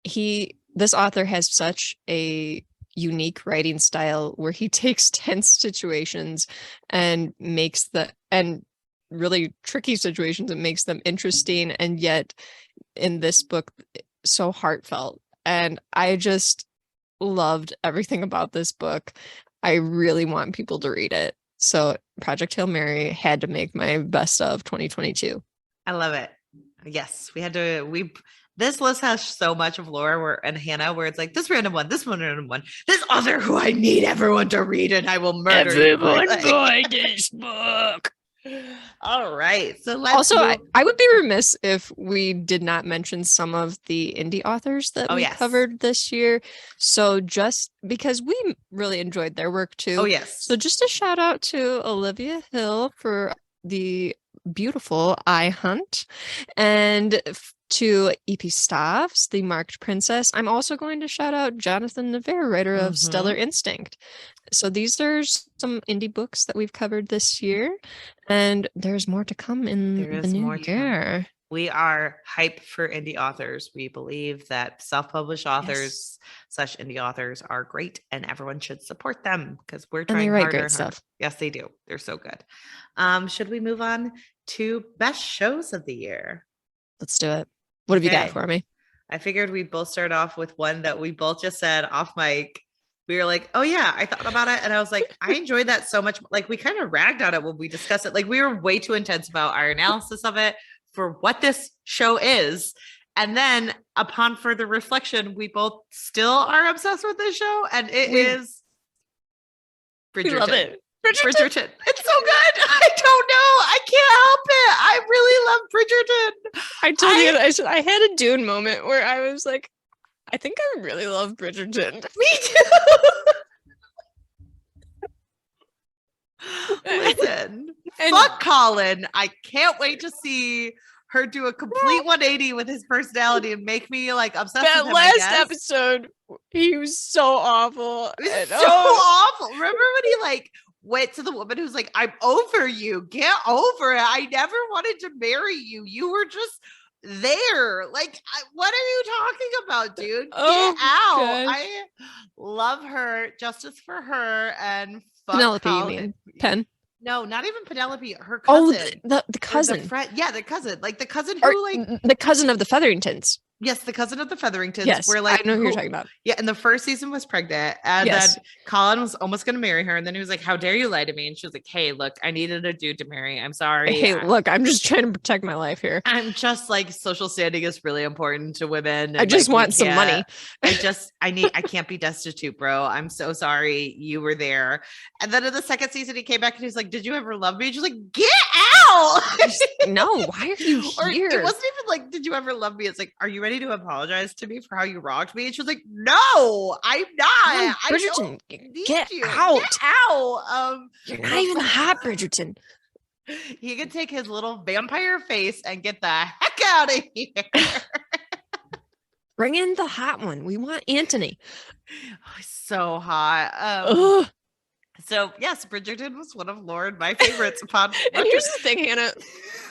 This author has such a unique writing style where he takes tense situations and and really tricky situations and makes them interesting, and yet in this book so heartfelt. And I just loved everything about this book. I really want people to read it. So Project Hail Mary had to make my best of 2022. I love it. Yes, we had to. This list has so much of Laura and Hannah where it's like this random one, this one random one, this author who I need everyone to read and I will murder everyone buy this book. All right. So let's also I would be remiss if we did not mention some of the indie authors that we covered this year. So just because we really enjoyed their work too. Oh, yes. So just a shout out to Olivia Hill for the beautiful Eye Hunt and to EPISODE-OWWR, The Marked Princess. I'm also going to shout out Jonathan Navarre, writer of Stellar Instinct. So these are some indie books that we've covered this year, and there's more to come in the new year. We are hype for indie authors. We believe that self-published authors / indie authors are great, and everyone should support them because we're trying and they write harder. Great stuff. Yes, they do. They're so good. Should we move on to best shows of the year? Let's do it. What have you got for me? I figured we'd both start off with one that we both just said off mic. We were like, oh yeah, I thought about it. And I was like, I enjoyed that so much. Like we kind of ragged on it when we discussed it. Like we were way too intense about our analysis of it for what this show is. And then upon further reflection, we both still are obsessed with this show. And it is Bridgerton. We love it. Bridgerton. It's so good. I don't know. I can't help it. I really love Bridgerton. I told you, I had a Dune moment where I was like, I think I really love Bridgerton. Me too. Listen, fuck Colin. I can't wait to see her do a complete 180 with his personality and make me like obsessed with him. That last episode, he was so awful. Awful. Remember when he like went to the woman who's like, I'm over you. Get over it. I never wanted to marry you. You were just there. Like, what are you talking about, dude? Get out. Gosh. I love her. Justice for her and fuck Penelope, Colin. you mean? Pen? No, not even Penelope. Her cousin. Oh, the cousin. The cousin. Like the cousin who like the cousin of the Featheringtons. Yes, the cousin of the Featheringtons. Yes, where like I know who you're talking about. Yeah, and the first season was pregnant, and then Colin was almost going to marry her, and then he was like, "How dare you lie to me?" And she was like, "Hey, look, I needed a dude to marry. I'm sorry. Hey, look, I'm just trying to protect my life here. I'm just like social standing is really important to women. I just want some money. I can't be destitute, bro. I'm so sorry you were there." And then in the second season, he came back and he's like, "Did you ever love me?" And she's like, "Get out!" No, why are you here? It wasn't even like, "Did you ever love me?" It's like, "Are you ready to apologize to me for how you wronged me?" And she was like, "No, I'm not. Bridgerton, get out. Get out. You're not even hot, Bridgerton." He could take his little vampire face and get the heck out of here. Bring in the hot one. We want Anthony. Oh, he's so hot. So yes, Bridgerton was one of Laura and my favorites. And here's the thing, Hannah.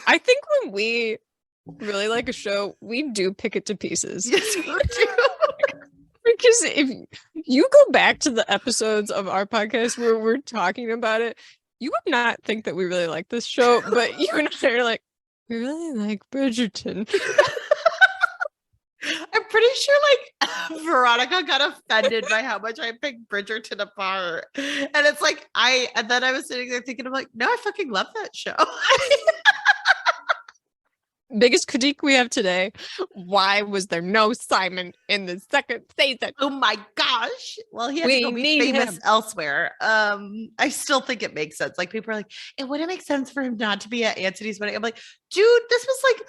I think when we really like a show, we do pick it to pieces. Yes, we do. Because if you go back to the episodes of our podcast where we're talking about it, you would not think that we really like this show, but you and I are like, we really like Bridgerton. I'm pretty sure like Veronica got offended by how much I picked Bridgerton apart. And it's like, and then I was sitting there thinking, I'm like, no, I fucking love that show. Biggest critique we have today: why was there no Simon in the second season? Oh my gosh. Well, he had to go be famous elsewhere. I still think it makes sense. Like people are like, it wouldn't make sense for him not to be at Antony's wedding. I'm like, dude, this was like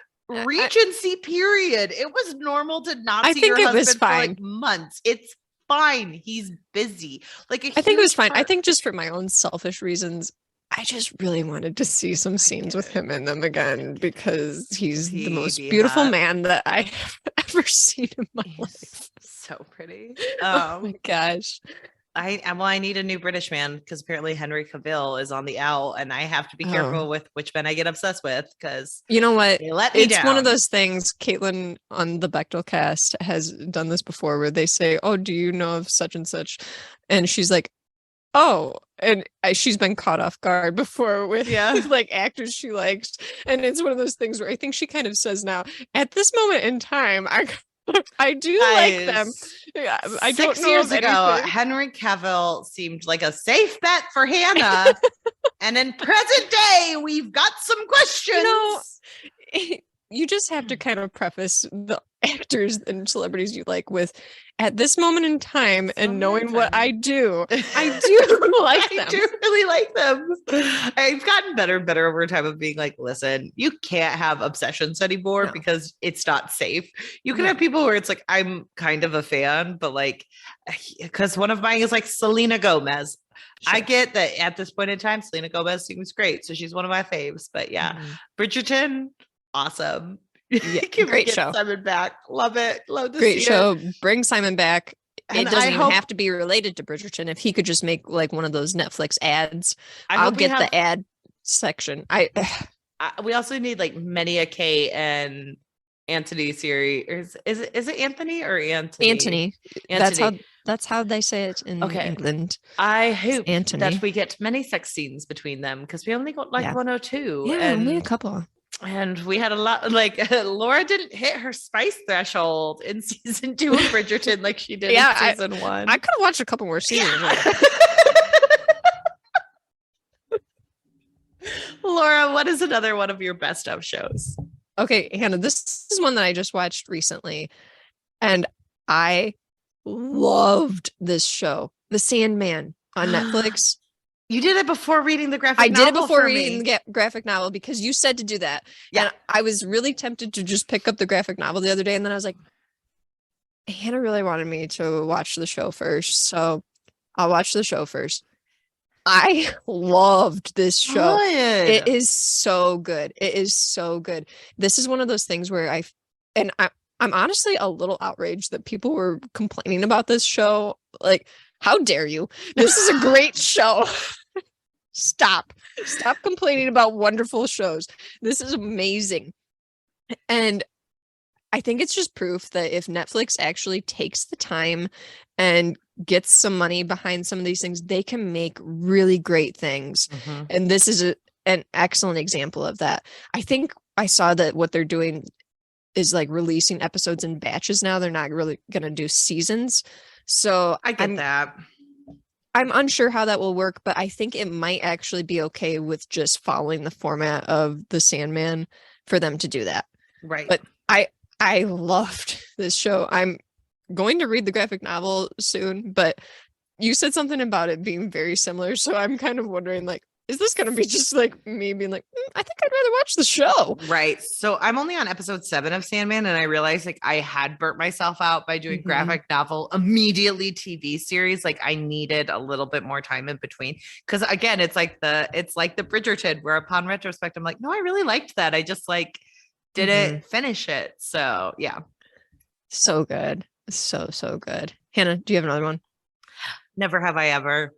Regency period. It was normal to not see your husband for like months. It's fine. He's busy. Like I think it was fine. I think just for my own selfish reasons, I just really wanted to see some scenes with him in them again because he's the most beautiful man that I have ever seen in my life. So pretty. Oh my gosh. I need a new British man because apparently Henry Cavill is on the out, and I have to be careful with which men I get obsessed with because you know what? It's down. One of those things. Caitlin on the Bechdel cast has done this before where they say, "Oh, do you know of such and such?" And she's like, "Oh," and she's been caught off guard before with like actors she likes, and it's one of those things where I think she kind of says now, at this moment in time, I do like them. Yeah, I don't know. 6 years ago, Henry Cavill seemed like a safe bet for Hannah, and in present day, we've got some questions. You know, you just have to kind of preface the actors and celebrities you like with, at this moment in time and knowing what I do like them. I do really like them. I've gotten better and better over time of being like, listen, you can't have obsessions anymore because it's not safe. You can have people where it's like, I'm kind of a fan, but like, because one of mine is like Selena Gomez. Sure. I get that at this point in time, Selena Gomez seems great. So she's one of my faves, but Bridgerton, awesome. Yeah, great show. Simon back. Love it. Love to great see show. it. Bring Simon back. It doesn't even have to be related to Bridgerton. If he could just make like one of those Netflix ads, I'll get the ad section. We also need like many a Kate and Anthony series. Is it Anthony or Anthony? Anthony. That's how they say it in England. I hope that we get many sex scenes between them because we only got like 1 or 2. Yeah, and only a couple. And we had a lot, like Laura didn't hit her spice threshold in season 2 of Bridgerton like she did in season 1. I could have watched a couple more seasons. Yeah. Laura, what is another one of your best of shows? Okay, Hannah, this is one that I just watched recently, and I loved this show, The Sandman on Netflix. You did it before reading the graphic novel. I did it before reading the graphic novel because you said to do that. Yeah. And I was really tempted to just pick up the graphic novel the other day. And then I was like, Hannah really wanted me to watch the show first. So I'll watch the show first. I loved this show. It is so good. It is so good. This is one of those things where I'm honestly a little outraged that people were complaining about this show. Like, how dare you? This is a great show. Stop complaining about wonderful shows. This is amazing. And I think it's just proof that if Netflix actually takes the time and gets some money behind some of these things, they can make really great things. Mm-hmm. And this is an excellent example of that. I think I saw that what they're doing is like releasing episodes in batches now. They're not really going to do seasons. So I get that. I'm unsure how that will work, but I think it might actually be okay with just following the format of The Sandman for them to do that. Right. But I loved this show. I'm going to read the graphic novel soon, but you said something about it being very similar. So I'm kind of wondering, like, is this going to be just like me being like, I think I'd rather watch the show. Right. So I'm only on episode 7 of Sandman. And I realized like I had burnt myself out by doing graphic novel, immediately TV series. Like I needed a little bit more time in between. Cause again, it's like the Bridgerton where upon retrospect, I'm like, no, I really liked that. I just like didn't finish it. So yeah. So good. So good. Hannah, do you have another one? Never Have I Ever.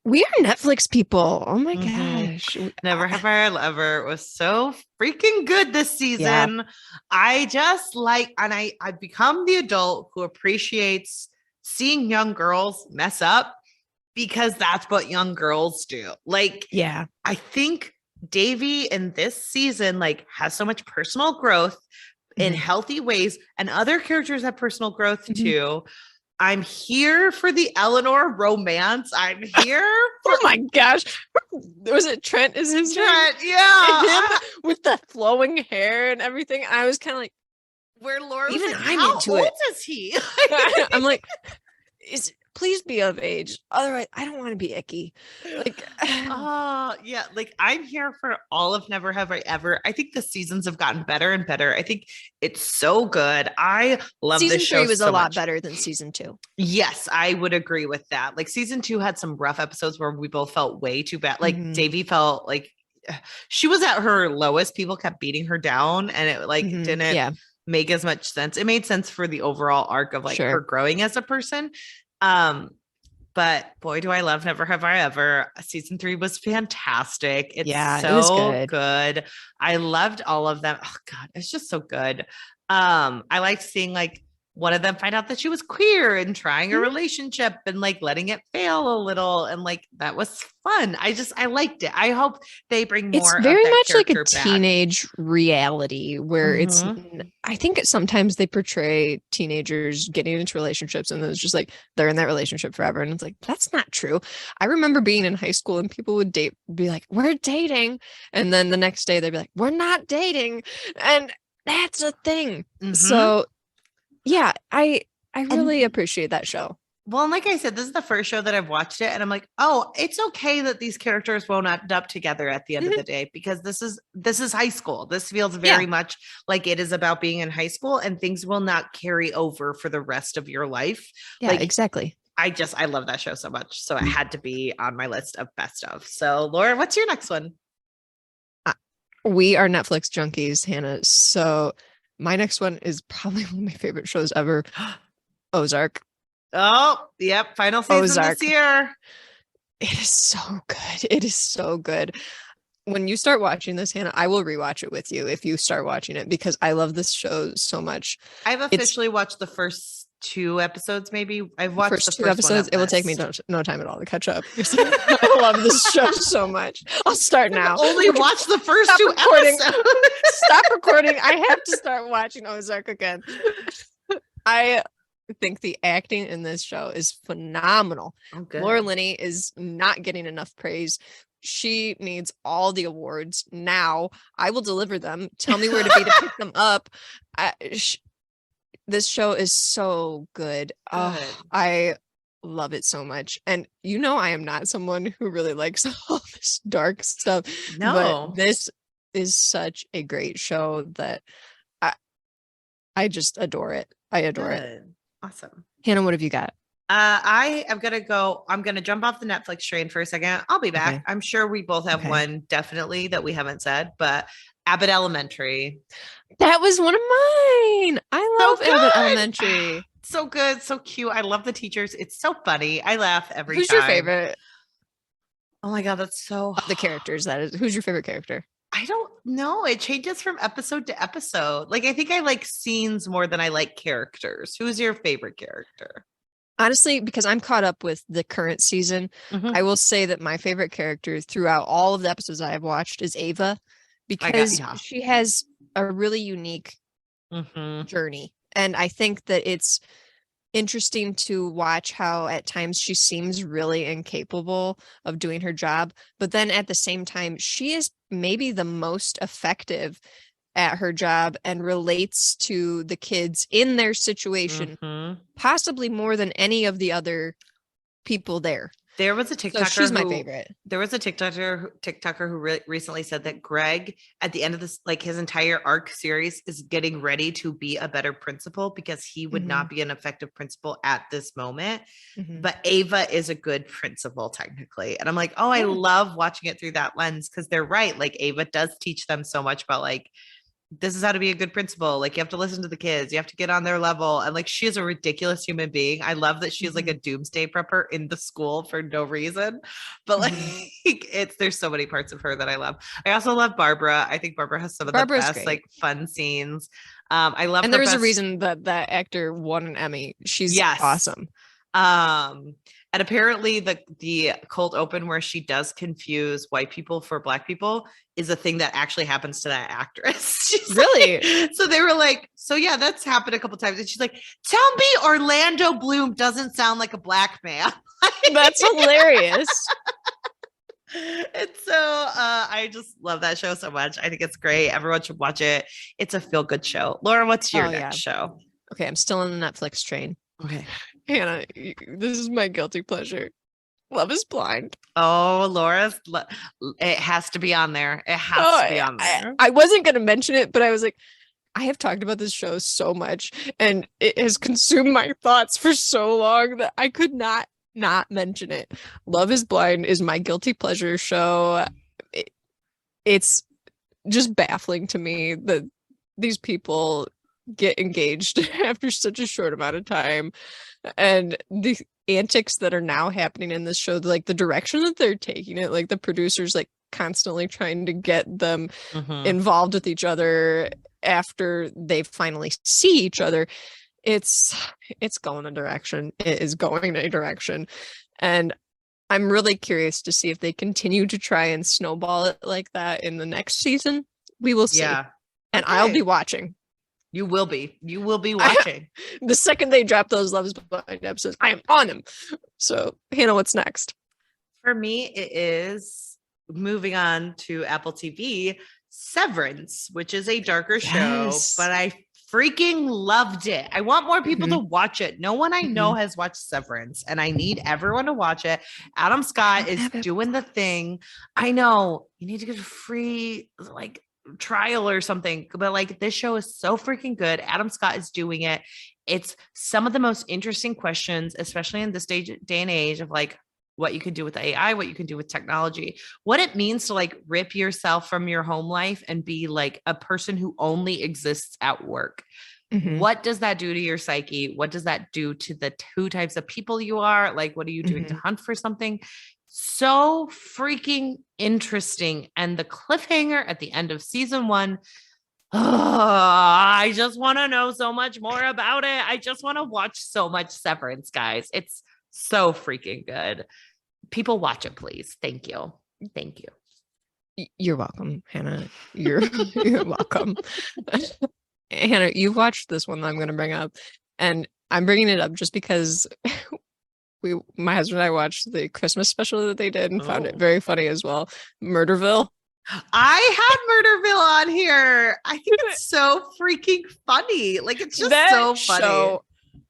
We are Netflix people. Oh my gosh. Never Have I Ever. It was so freaking good this season. Yeah. I just like, and I've become the adult who appreciates seeing young girls mess up because that's what young girls do. Like, yeah, I think Davy in this season, like has so much personal growth in healthy ways, and other characters have personal growth too. I'm here for the Eleanor romance. I'm here for oh my gosh. Was it Trent? Is his Trent? Name? Yeah. Him with the flowing hair and everything. I was kind of like, where Laura even like, I'm how into old it. Is he? I'm like, please be of age. Otherwise, I don't want to be icky. Like, yeah. Like I'm here for all of Never Have I Ever. I think the seasons have gotten better and better. I think it's so good. I love season this show. Season 3 was so a lot much. Better than season 2. Yes, I would agree with that. Like season 2 had some rough episodes where we both felt way too bad. Like Davy felt like she was at her lowest. People kept beating her down, and it like didn't make as much sense. It made sense for the overall arc of like her growing as a person. But boy, do I love Never Have I Ever. Season 3 was fantastic. It's so it was good. I loved all of them. Oh God, it's just so good. I liked seeing like one of them find out that she was queer and trying a relationship and like letting it fail a little. And like, that was fun. I liked it. I hope they bring more. It's very much like a back. Teenage reality where it's, I think sometimes they portray teenagers getting into relationships and it's just like, they're in that relationship forever. And it's like, that's not true. I remember being in high school and people would be like, we're dating. And then the next day they'd be like, we're not dating. And That's a thing. Mhm. So yeah, I really appreciate that show. Well, and like I said, this is the first show that I've watched it, and I'm like, oh, it's okay that these characters won't end up together at the end of the day, because this is high school. This feels very much like it is about being in high school, and things will not carry over for the rest of your life. Yeah, like, exactly. I love that show so much, so it had to be on my list of best of. So, Laura, what's your next one? We are Netflix junkies, Hannah. So my next one is probably one of my favorite shows ever, Ozark. Oh, yep. Final season Ozark. this year. It is so good. It is so good. When you start watching this, Hannah, I will rewatch it with you if you start watching it, because I love this show so much. I've officially watched the first 2 episodes, maybe. I've watched first the two first episodes. One it will take me no time at all to catch up. I love this show so much. I'll start now. Only watch the first Stop 2 recording. episodes. Stop recording. I have to start watching Ozark again. I think the acting in this show is phenomenal. Oh, good. Laura Linney is not getting enough praise. She needs all the awards now. I will deliver them. Tell me where to be to pick them up. This show is so good. I love it so much. And I am not someone who really likes all this dark stuff. No, but this is such a great show that I just adore it. I adore it. Awesome. Hannah, what have you got? I am gonna go. I'm gonna jump off the Netflix train for a second. I'll be back. Okay. I'm sure we both have one definitely that we haven't said, but Abbott Elementary. That was one of mine. I love Abbott Elementary. So good, so cute. I love the teachers. It's so funny. I laugh every time. Who's your favorite? Oh my god, that's so the characters. That is. Who's your favorite character? I don't know. It changes from episode to episode. Like, I think I like scenes more than I like characters. Who's your favorite character? Honestly, because I'm caught up with the current season, I will say that my favorite character throughout all of the episodes I have watched is Ava, because she has a really unique journey. And I think that it's interesting to watch how at times she seems really incapable of doing her job, but then at the same time, she is maybe the most effective at her job and relates to the kids in their situation, possibly more than any of the other people there. There was a TikToker. So she's my favorite. There was a TikToker who recently said that Greg, at the end of this, like his entire arc series, is getting ready to be a better principal because he would not be an effective principal at this moment. But Ava is a good principal technically. And I'm like, oh, I love watching it through that lens, because they're right. Like, Ava does teach them so much about like, this is how to be a good principal. Like, you have to listen to the kids. You have to get on their level. And like, she is a ridiculous human being. I love that she's like a doomsday prepper in the school for no reason. But like, there's so many parts of her that I love. I also love Barbara. I think Barbara has some of the best like fun scenes. I love. And there's a reason that actor won an Emmy. She's awesome. And apparently the cold open where she does confuse white people for black people is a thing that actually happens to that actress. She's really? Like, so they were like, so yeah, that's happened a couple times. And she's like, tell me Orlando Bloom doesn't sound like a black man. That's hilarious. And so I just love that show so much. I think it's great. Everyone should watch it. It's a feel-good show. Laura, what's your next show? Okay, I'm still on the Netflix train. Okay. Hannah, this is my guilty pleasure. Love is Blind. Oh, Laura's, it has to be on there. It has to be on there. I wasn't going to mention it, but I was like, I have talked about this show so much and it has consumed my thoughts for so long that I could not mention it. Love is Blind is my guilty pleasure show. It's just baffling to me that these people get engaged after such a short amount of time, and the antics that are now happening in this show, like the direction that they're taking it, like the producers like constantly trying to get them involved with each other after they finally see each other. It's going a direction. It is going a direction, and I'm really curious to see if they continue to try and snowball it like that in the next season. We will see. Yeah. And I'll be watching. You will be watching. The second they drop those Love is Blind episodes, I am on them. So, Hannah, what's next? For me, it is moving on to Apple TV. Severance, which is a darker show, Yes. but I freaking loved it. I want more people to watch it. No one I know has watched Severance, and I need everyone to watch it. Adam Scott is doing the thing. I know you need to get a free like trial or something, but like this show is so freaking good. Adam Scott is doing it. It's some of the most interesting questions, especially in this day and age of like what you can do with AI, what you can do with technology, what it means to like rip yourself from your home life and be like a person who only exists at work. What does that do to your psyche? What does that do to the two types of people you are? Like, what are you doing to hunt for something? So freaking interesting. And the cliffhanger at the end of season 1, I just want to know so much more about it. I just want to watch so much Severance, guys. It's so freaking good. People watch it, please. Thank you. Thank you. You're welcome, Hannah. You're welcome. Hannah, you've watched this one that I'm going to bring up, and I'm bringing it up just because my husband and I watched the Christmas special that they did and found it very funny as well. Murderville. I had Murderville on here. I think it's so freaking funny. Like, it's just so funny. Show,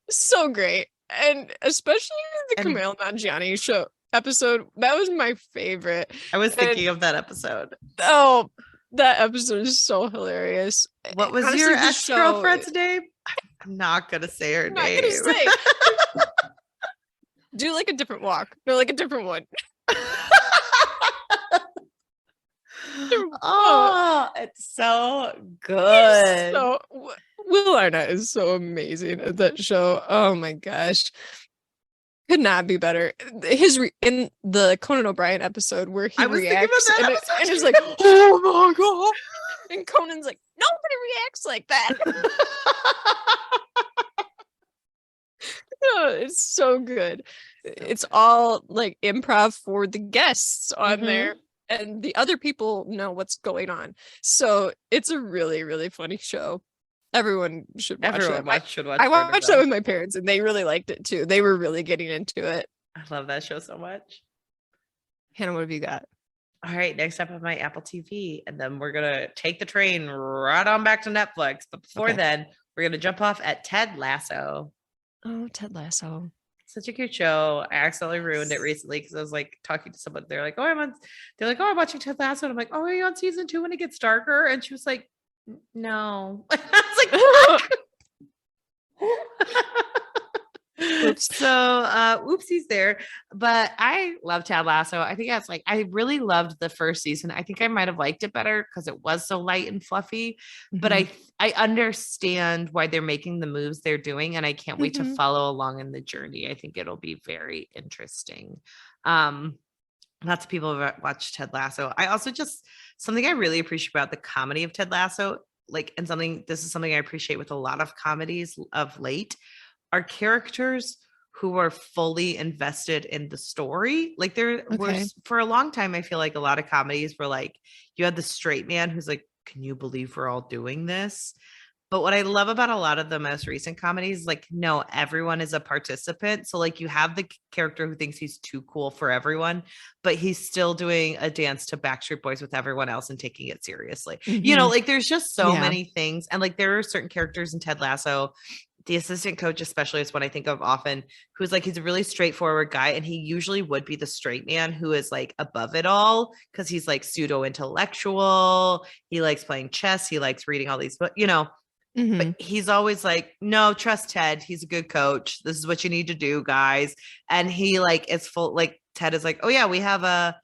so great. And especially the Kumail Nanjiani show episode. That was my favorite. I was thinking of that episode. Oh, that episode is so hilarious. What was honestly, your ex-girlfriend's name? I'm not going to say her name. Not going to say. Do like a different walk. No, like a different one. Oh, it's so good. So Will Arnett is so amazing at that show. Oh my gosh. Could not be better. In the Conan O'Brien episode where he reacts and it's like, oh my god. And Conan's like, nobody reacts like that. Oh, it's so good. It's all like improv for the guests on there. And the other people know what's going on. So it's a really, really funny show. Everyone should watch it. I watched that with my parents and they really liked it too. They were really getting into it. I love that show so much. Hannah, what have you got? All right, next up on my Apple TV. And then we're going to take the train right on back to Netflix. But before then, we're going to jump off at Ted Lasso. Oh, Ted Lasso. Such a cute show. I accidentally ruined it recently because I was like talking to someone. They're like, I'm watching Ted Lasso. And I'm like, oh, are you on season 2 when it gets darker? And she was like, no. I was like, Oops. So oopsies there. But I love Ted Lasso. I think that's like, I really loved the first season. I think I might have liked it better because it was so light and fluffy. But I understand why they're making the moves they're doing, and I can't wait to follow along in the journey. I think it'll be very interesting. Lots of people have watched Ted Lasso. I also just, something I really appreciate about the comedy of Ted Lasso, like, and this is something I appreciate with a lot of comedies of late, are characters who are fully invested in the story. Like there was, for a long time, I feel like a lot of comedies were like, you had the straight man who's like, can you believe we're all doing this? But what I love about a lot of the most recent comedies, like, no, everyone is a participant. So like you have the character who thinks he's too cool for everyone, but he's still doing a dance to Backstreet Boys with everyone else and taking it seriously. You know, like there's just so many things. And like there are certain characters in Ted Lasso, the assistant coach especially is what I think of often, who's like, he's a really straightforward guy. And he usually would be the straight man who is like above it all because he's like pseudo intellectual. He likes playing chess. He likes reading all these books, you know. But he's always like, no, trust Ted. He's a good coach. This is what you need to do, guys. And he like, it's full, like Ted is like, oh yeah, we have a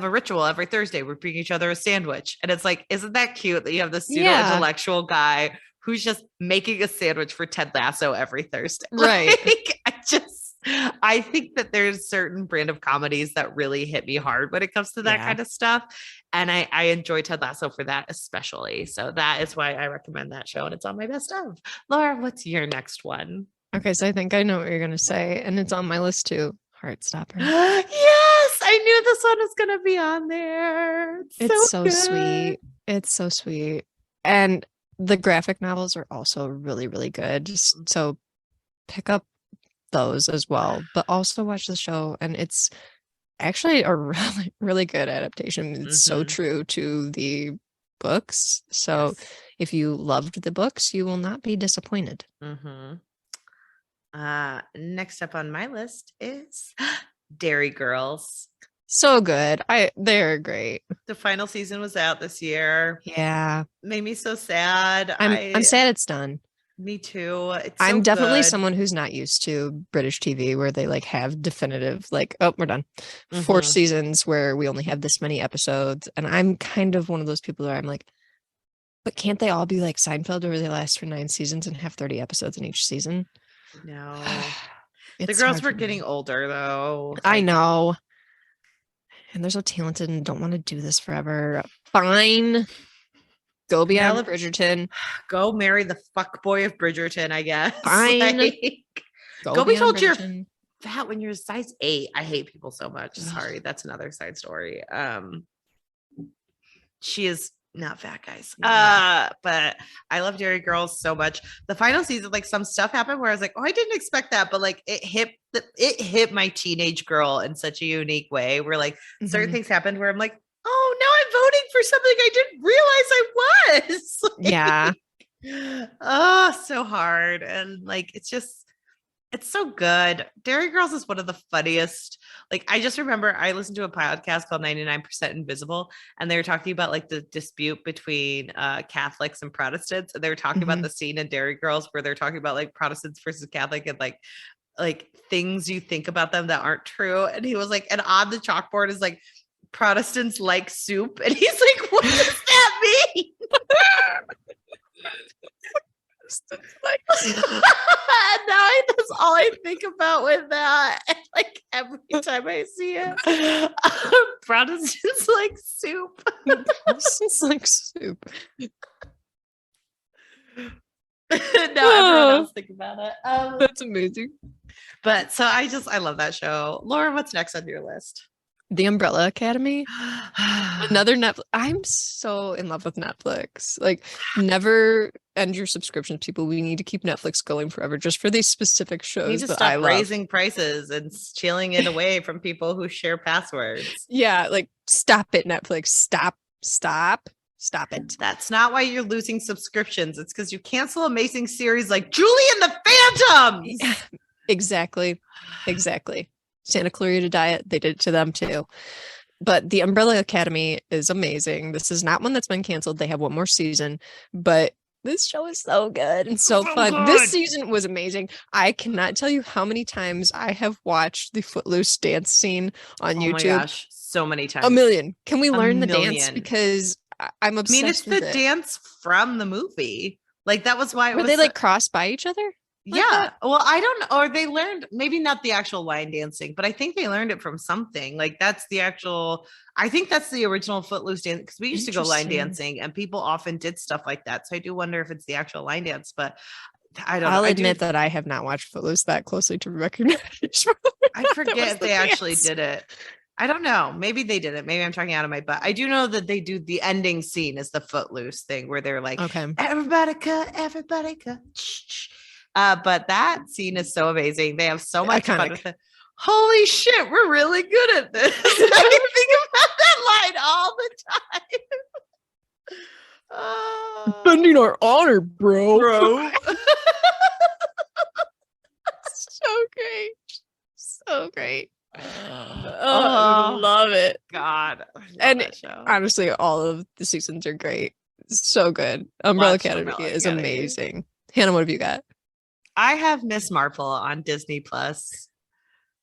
ritual every Thursday. We bring each other a sandwich. And it's like, isn't that cute that you have this pseudo intellectual guy who's just making a sandwich for Ted Lasso every Thursday? Right. Like, I think that there's certain brand of comedies that really hit me hard when it comes to that kind of stuff. And I enjoy Ted Lasso for that especially. So that is why I recommend that show. And it's on my best of. Laura, what's your next one? Okay, so I think I know what you're going to say. And it's on my list too. Heartstopper. Yes, I knew this one was going to be on there. It's so sweet. It's so sweet. And the graphic novels are also really, really good. So pick up those as well, but also watch the show. And it's actually a really, really good adaptation. It's so true to the books. So if you loved the books, you will not be disappointed. Next up on my list is Dairy Girls. So good. They're great. The final season was out this year. Yeah. Made me so sad. I'm sad it's done. Me too. I'm definitely someone who's not used to British TV where they like have definitive like, oh, we're done. 4 seasons where we only have this many episodes. And I'm kind of one of those people where I'm like, but can't they all be like Seinfeld where they last for 9 seasons and have 30 episodes in each season? No. The girls were getting older though. I know. And they're so talented and don't want to do this forever. Fine. Go be on Bridgerton. Go marry the fuckboy of Bridgerton, I guess. Fine. Like, go be told you're fat when you're a size 8. I hate people so much. Sorry, that's another side story. She is not fat, guys. But I love Dairy Girls so much. The final season, like some stuff happened where I was like, oh, I didn't expect that, but like it hit my teenage girl in such a unique way where like certain things happened where I'm like, oh, now I'm voting for something I didn't realize I was. Yeah. Oh, so hard. And like, it's so good. Dairy Girls is one of the funniest. Like, I just remember I listened to a podcast called 99% Invisible, and they were talking about like the dispute between Catholics and Protestants. And they were talking about the scene in Dairy Girls where they're talking about like Protestants versus Catholic and like things you think about them that aren't true. And he was like, and on the chalkboard is like, Protestants like soup. And he's like, what does that mean? Now that's all I think about with that. And like every time I see it, Protestants like soup. Protestants like soup. Now everyone else think about it. That's amazing. But so I love that show. Laura, what's next on your list? The Umbrella Academy. Another Netflix. I'm so in love with Netflix. Like, never end your subscriptions, people. We need to keep Netflix going forever just for these specific shows. We need to stop raising prices and stealing it away from people who share passwords. Yeah, like stop it, Netflix. Stop it. That's not why you're losing subscriptions. It's because you cancel amazing series like Julie and the Phantoms. Exactly. Santa Clarita Diet, they did it to them too. But the Umbrella Academy is amazing. This is not one that's been canceled. They have one more season, but this show is so good and so fun. Good. This season was amazing. I cannot tell you how many times I have watched the Footloose dance scene on YouTube. Oh my gosh, so many times. A million. Can we learn the dance? Because I'm obsessed with it. It's the dance from the movie. Like that was why Were they like crossed by each other? Yeah. Well, I don't know. Or they learned maybe not the actual line dancing, but I think they learned it from something. Like that's the actual, I think that's the original Footloose dance because we used to go line dancing and people often did stuff like that. So I do wonder if it's the actual line dance, but I don't know. I'll admit that I have not watched Footloose that closely to recognize. I forget if they actually did it. I don't know. Maybe they did it. Maybe I'm talking out of my butt. I do know that they do the ending scene is the Footloose thing where they're like, okay, everybody cut. But that scene is so amazing. They have so much fun with it. Holy shit, we're really good at this. I think about that line all the time. Defending our honor, bro. So great. I love it. God. And honestly, all of the seasons are great. So good. Umbrella Academy is amazing. Hannah, what have you got? I have Miss Marple on Disney Plus.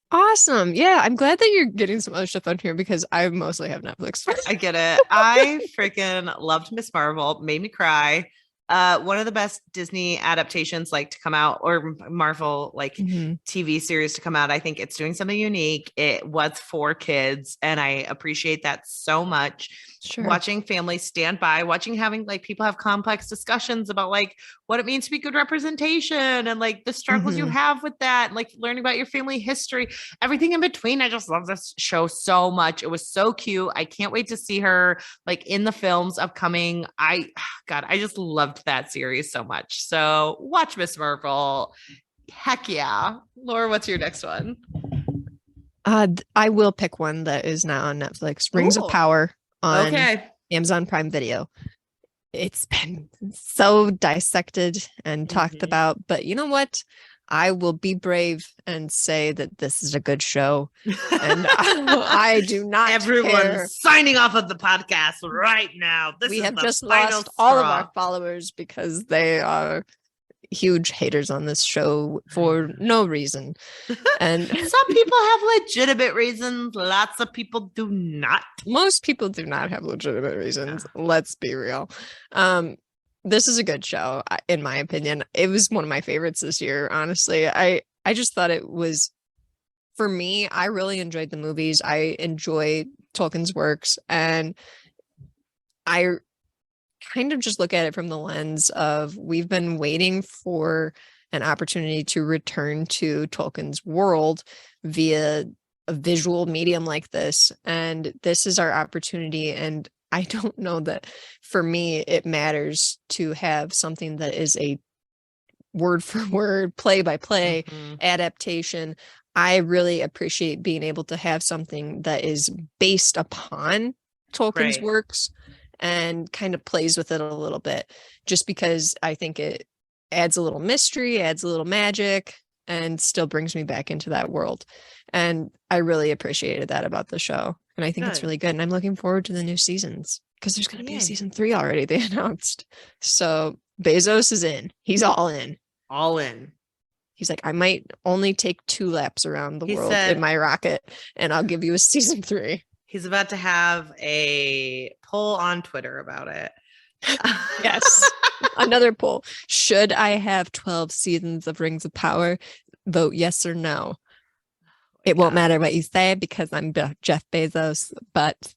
Awesome. Yeah, I'm glad that you're getting some other stuff on here because I mostly have Netflix. I get it. I freaking loved Miss Marvel. Made me cry. One of the best Disney adaptations like to come out, or Marvel like TV series to come out. I think it's doing something unique. It was for kids, and I appreciate that so much. Sure. Watching families stand by, watching having like people have complex discussions about like what it means to be good representation and like the struggles you have with that, and, like learning about your family history, everything in between. I just love this show so much. It was so cute. I can't wait to see her like in the films upcoming. I just loved that series so much. So watch Miss Marvel. Heck yeah. Laura, what's your next one? I will pick one that is now on Netflix. Rings of Power on Amazon Prime Video. it's been so dissected and talked about, but you know what? I will be brave and say that this is a good show, and I do not Everyone's care. signing off of the podcast right now. We have just lost all of our followers because they are huge haters on this show for no reason. And some people have legitimate reasons. Lots of people do not. Most people do not have legitimate reasons. Yeah. Let's be real. This is a good show, in my opinion. It was one of my favorites this year, honestly. I just thought it was, for me, I really enjoyed the movies. I enjoy Tolkien's works, and I kind of just look at it from the lens of, we've been waiting for an opportunity to return to Tolkien's world via a visual medium like this, and this is our opportunity. And I don't know that for me it matters to have something that is a word for word, play by play adaptation. I really appreciate being able to have something that is based upon Tolkien's works and kind of plays with it a little bit, just because I think it adds a little mystery, adds a little magic, and still brings me back into that world. And I really appreciated that about the show. And I think it's really good. And I'm looking forward to the new seasons, because there's going to be a season 3 already, they announced. So Bezos is in. He's all in. All in. He's like, I might only take 2 laps around the world in my rocket, and I'll give you a season 3. He's about to have a poll on Twitter about it. Yes. Another poll. Should I have 12 seasons of Rings of Power? Vote yes or no. It won't matter what you say, because I'm Jeff Bezos, but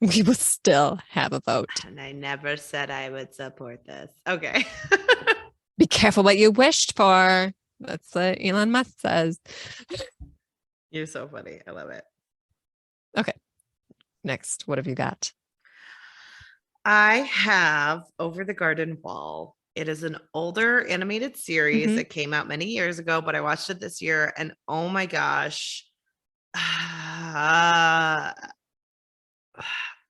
we will still have a vote. And I never said I would support this. Okay. Be careful what you wished for. That's what Elon Musk says. You're so funny. I love it. Okay. Next, what have you got? I have Over the Garden Wall. It is an older animated series that came out many years ago, but I watched it this year, and oh my gosh, I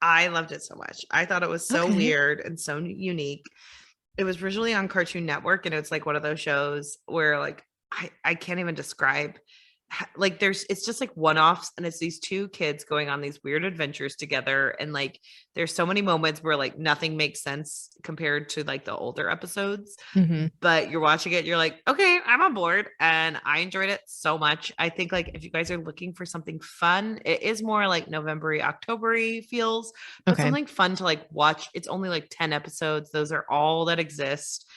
loved it so much. I thought it was so weird and so unique. It was originally on Cartoon Network, and it's like one of those shows where, like, I can't even describe. Like, it's just like one-offs, and it's these 2 kids going on these weird adventures together, and like there's so many moments where like nothing makes sense compared to like the older episodes, but you're watching it, you're like, okay, I'm on board, and I enjoyed it so much. I think, like, if you guys are looking for something fun, it is more like November-y, October-y feels, but something fun to like watch. It's only like 10 episodes. Those are all that exist.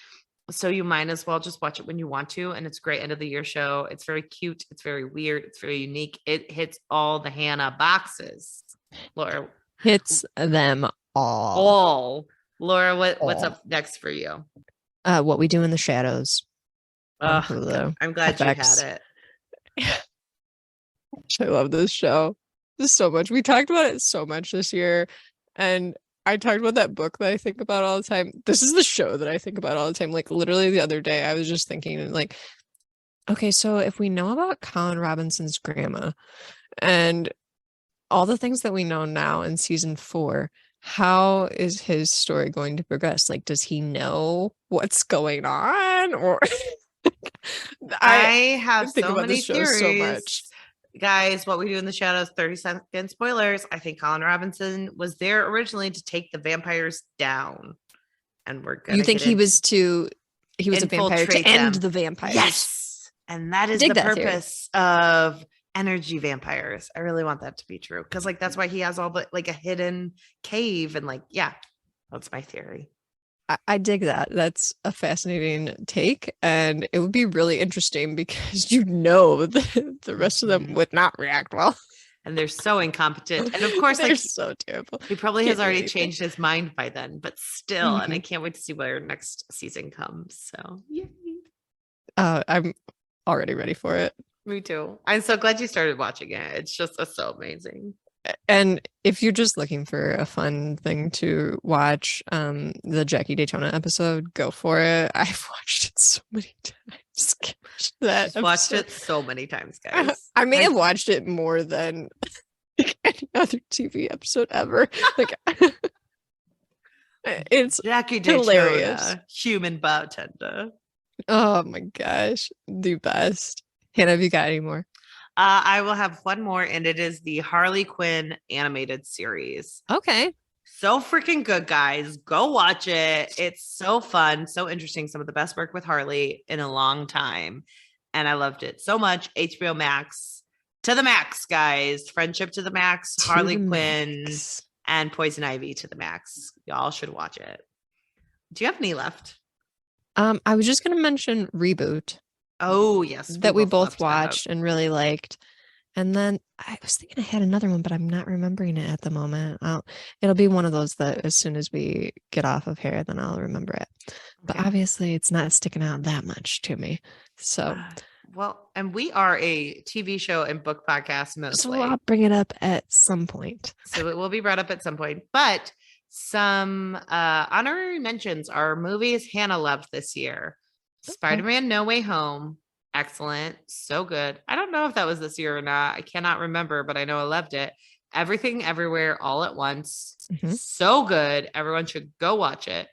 So you might as well just watch it when you want to. And it's a great end of the year show. It's very cute. It's very weird. It's very unique. It hits all the Hannah boxes. Laura. Hits them all. Laura, what's up next for you? What We Do in the Shadows. I'm glad FX. You had it. I love this show. This so much. We talked about it so much this year. And I talked about that book that I think about all the time. This is the show that I think about all the time. Like, literally the other day, I was just thinking, like, okay, so if we know about Colin Robinson's grandma and all the things that we know now in season 4, how is his story going to progress? Like, does he know what's going on? Or I have so many theories. So much. Guys, What We Do in the Shadows, 30-second spoilers. I think Colin Robinson was there originally to take the vampires down, and we're gonna. You think he was a vampire to end the vampires? Yes, and that is the purpose of energy vampires. I really want that to be true, because like that's why he has all the like a hidden cave, and like that's my theory. I dig that. That's a fascinating take, and it would be really interesting because the rest of them would not react well. And they're so incompetent. And of course, they're so terrible. He probably has already changed his mind by then, but still, and I can't wait to see where next season comes. So, yay. I'm already ready for it. Me too. I'm so glad you started watching it. It's just so amazing. And if you're just looking for a fun thing to watch, the Jackie Daytona episode, go for it. I've watched it so many times. Watched it so many times, guys. I may have watched it more than any other TV episode ever. Like, It's Jackie hilarious. Daytona, human bartender. Oh my gosh, the best. Hannah, have you got any more? I will have one more, and it is the Harley Quinn animated series. Okay. So freaking good, guys. Go watch it. It's so fun, so interesting. Some of the best work with Harley in a long time. And I loved it so much. HBO Max to the max, guys. Friendship to the max, Harley Quinn, and Poison Ivy to the max. Y'all should watch it. Do you have any left? I was just gonna mention Reboot. Oh, yes. That we both watched and really liked. And then I was thinking I had another one, but I'm not remembering it at the moment. It'll be one of those that as soon as we get off of here, then I'll remember it. But obviously it's not sticking out that much to me. So well, and we are a TV show and book podcast mostly. So I'll bring it up at some point. So it will be brought up at some point. But some honorary mentions are movies Hannah loved this year. Spider-Man No Way Home. Excellent. So good. I don't know if that was this year or not. I cannot remember, but I know I loved it. Everything Everywhere All at Once. So good. Everyone should go watch it.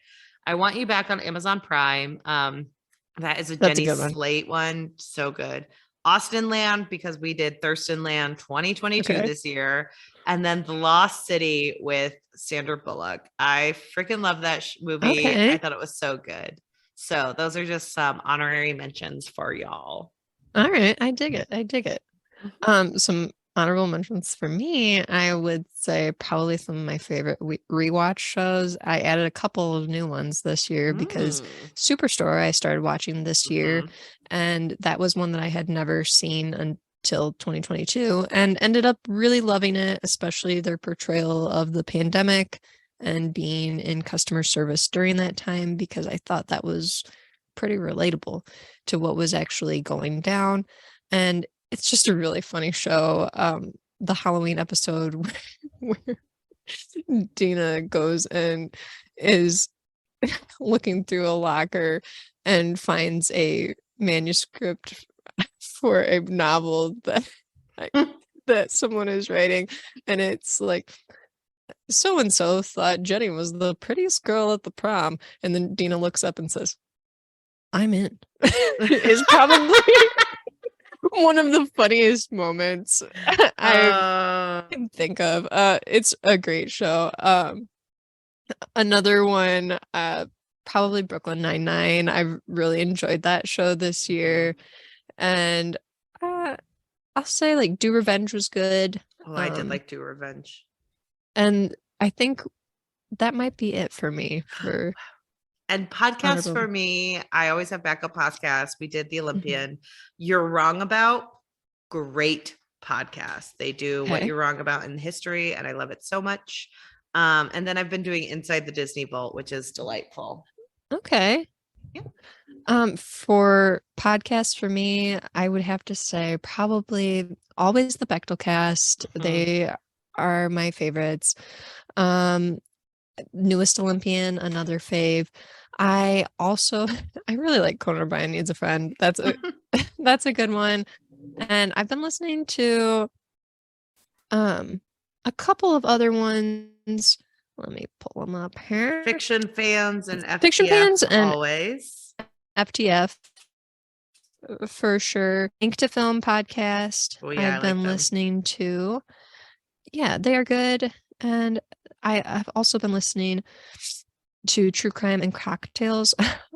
I Want You Back on Amazon Prime. That is That's Jenny Slate one. So good. Austin Land, because we did Thurston Land 2022 this year. And then The Lost City with Sandra Bullock. I freaking love that movie. I thought it was so good. So those are just some honorary mentions for y'all. All right. I dig it. Some honorable mentions for me, I would say probably some of my favorite rewatch shows. I added a couple of new ones this year because Superstore I started watching this year, and that was one that I had never seen until 2022 and ended up really loving it, especially their portrayal of the pandemic and being in customer service during that time, because I thought that was pretty relatable to what was actually going down. And it's just a really funny show. The Halloween episode where Dina goes and is looking through a locker and finds a manuscript for a novel that someone is writing, and it's like, so and so thought Jenny was the prettiest girl at the prom, and then Dina looks up and says, "I'm in." Is probably one of the funniest moments I can think of. It's a great show. Another one, probably Brooklyn Nine-Nine. I really enjoyed that show this year, and I'll say like Do Revenge was good. Oh, I did like Do Revenge. And I think that might be it for me. And podcasts for me, I always have backup podcasts. We did The Olympian. You're Wrong About, great podcast. They do what you're wrong about in history, and I love it so much. And then I've been doing Inside the Disney Vault, which is delightful. Okay. Yeah. For podcasts for me, I would have to say probably always the Bechdel Cast. They are my favorites. Newest Olympian, another fave. I really like Conan O'Brien Needs a Friend. That's a good one. And I've been listening to a couple of other ones. Let me pull them up here. Fiction Fans and FTF always. FTF for sure. Ink to Film podcast. I've been listening to. Yeah, they are good. And I've also been listening to True Crime and Cocktails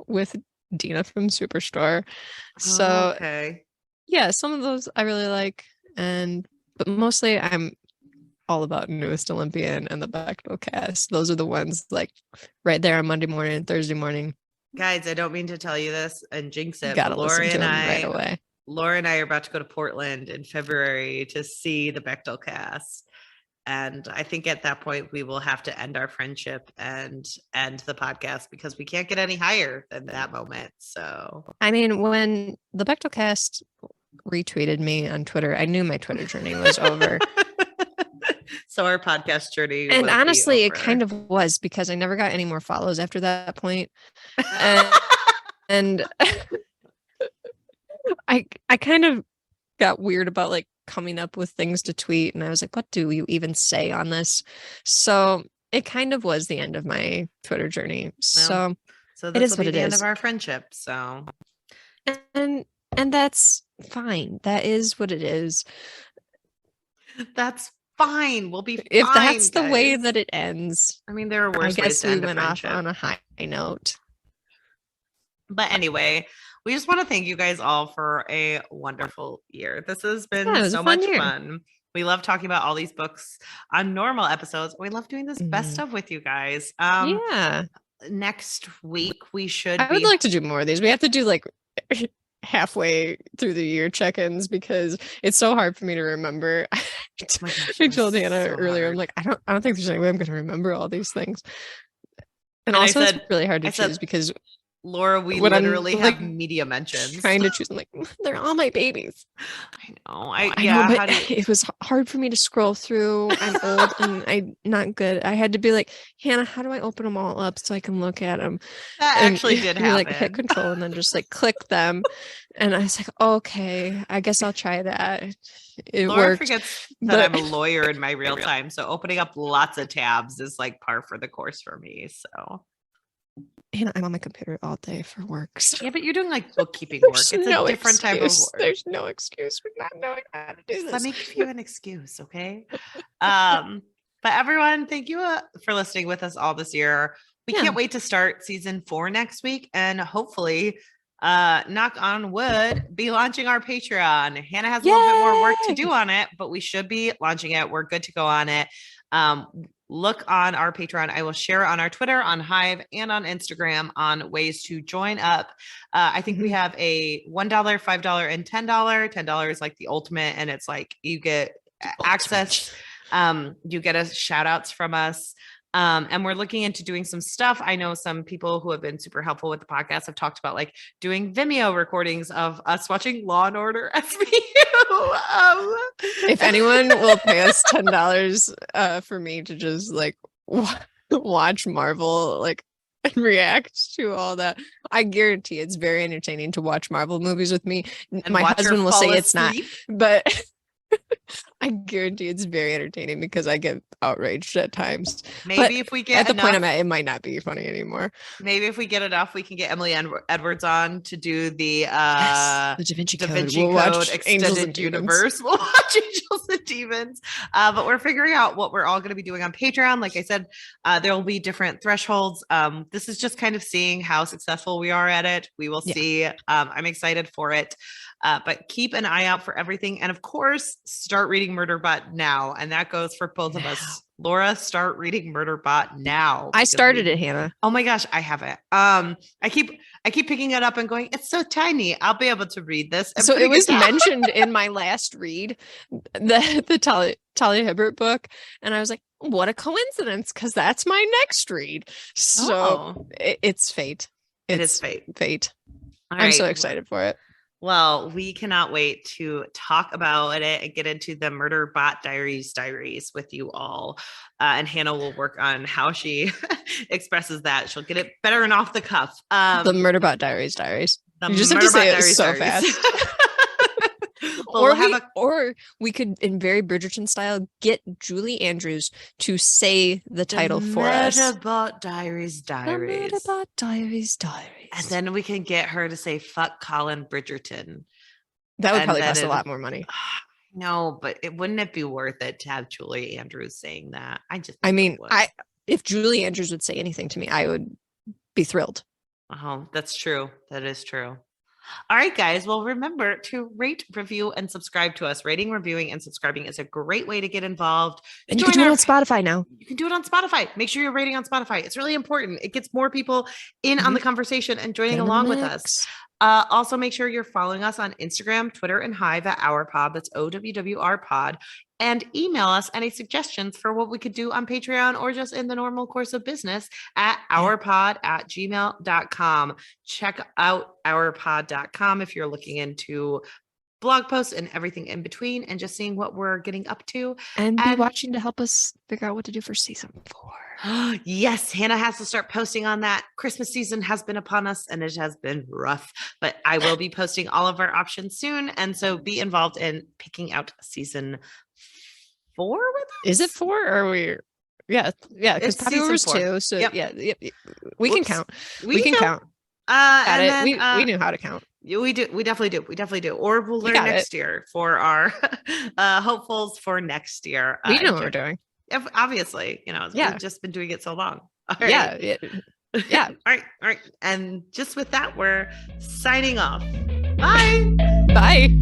with Dina from Superstore. So yeah, some of those I really like, but mostly I'm all about Newest Olympian and the Bechdel Cast. Those are the ones like right there on Monday morning and Thursday morning. Guys, I don't mean to tell you this and jinx it, but Laura and I are about to go to Portland in February to see the Bechdel Cast. And I think at that point we will have to end our friendship and end the podcast because we can't get any higher than that moment. So, I mean, when the Bechdel Cast retweeted me on Twitter, I knew my Twitter journey was over. So our podcast journey, and honestly, it kind of was, because I never got any more follows after that point. And I kind of got weird about coming up with things to tweet, and I was like, what do you even say on this? So it kind of was the end of my Twitter journey. So So it this is will what be it the end is. of our friendship. So And that's fine. That is what it is. that's fine. We'll be fine. If that's the way guys. that it ends, I mean, there are worse I ways guess to we end a went off friendship. on a high note. But anyway, we just want to thank you guys all for a wonderful year. This has been so much fun. We love talking about all these books on normal episodes. We love doing this best of with you guys. Yeah. Next week we should I would like to do more of these. We have to do like halfway through the year check-ins because it's so hard for me to remember. Oh my gosh, I told Hannah so earlier, hard. I'm like, I don't think there's any way I'm gonna remember all these things. And I also said, it's really hard to choose because Laura, we when literally I'm, have media mentions. Trying to choose, I'm like, they're all my babies. I know. I know, but it was hard for me to scroll through. I'm old and I'm not good. I had to be like, Hannah, how do I open them all up so I can look at them? That actually did happen. Like hit control and then just like click them. And I was like, okay, I guess I'll try that. Laura worked, forgets that I'm a lawyer in my real time. So opening up lots of tabs is like par for the course for me. So and I'm on my computer all day for work. So. Yeah, but you're doing like bookkeeping work. It's a different type of work. There's no excuse for not knowing how to do this. Let me give you an excuse, okay? But everyone, thank you for listening with us all this year. We can't wait to start season 4 next week, and hopefully, knock on wood, be launching our Patreon. Hannah has a little bit more work to do on it, but we should be launching it. We're good to go on it. Look on our Patreon. I will share on our Twitter, on Hive, and on Instagram on ways to join up. I think we have a $1, $5, and $10. $10 is like the ultimate, and it's like you get access. You get shout outs from us. And we're looking into doing some stuff. I know some people who have been super helpful with the podcast have talked about like doing Vimeo recordings of us watching Law and Order SVU. If anyone will pay us $10 for me to just like watch Marvel like and react to all that, I guarantee it's very entertaining to watch Marvel movies with me. And my husband will say it's not, but I guarantee it's very entertaining because I get outraged at times. Maybe if we get at the point I'm at, it might not be funny anymore. Maybe if we get enough, we can get Emily Edwards on to do the Da Vinci Code extended universe. We'll watch Angels and Demons. But we're figuring out what we're all going to be doing on Patreon. Like I said, there will be different thresholds. This is just kind of seeing how successful we are at it. We will see. I'm excited for it. But keep an eye out for everything. And of course, start reading Murderbot now. And that goes for both of us. Laura, start reading Murderbot now. I started it, Hannah. Oh my gosh, I haven't. I keep picking it up and going, it's so tiny. I'll be able to read this. So it was mentioned in my last read, the Talia Hibbert book. And I was like, what a coincidence, because that's my next read. So it's fate. It is fate. Fate. I'm so excited for it. Well, we cannot wait to talk about it and get into the Murderbot Diaries with you all. And Hannah will work on how she expresses that. She'll get it better and off the cuff. The Murderbot Diaries. You just have to say it so fast. Well, or we could, in very Bridgerton style, get Julie Andrews to say the title for us. Murderbot Diaries. The Murderbot Diaries. And then we can get her to say, fuck Colin Bridgerton. That would probably cost a lot more money. No, but wouldn't it be worth it to have Julie Andrews saying that? If Julie Andrews would say anything to me, I would be thrilled. Oh, that's true. That is true. All right, guys. Well, remember to rate, review, and subscribe to us. Rating, reviewing, and subscribing is a great way to get involved. And you can do it on Spotify now. You can do it on Spotify. Make sure you're rating on Spotify. It's really important. It gets more people in on the conversation and joining along with us. Also, make sure you're following us on Instagram, Twitter, and Hive at OWWR. That's OWWR Pod. And email us any suggestions for what we could do on Patreon or just in the normal course of business at ourpod@gmail.com. Check out ourpod.com if you're looking into blog posts and everything in between and just seeing what we're getting up to. And be watching to help us figure out what to do for season 4. Yes, Hannah has to start posting on that. Christmas season has been upon us and it has been rough, but I will be posting all of our options soon. And so be involved in picking out season 4 with us. Is it 4 or are we Yeah, because It's Patty was season 4. 2, so Yep. yeah, we can count. We can count. And it. then, We knew how to count. We definitely do. Or we'll learn next year for our hopefuls for next year. We know what we're doing. Obviously, we've just been doing it so long. All right. Yeah. All right. And just with that, we're signing off. Bye. Bye.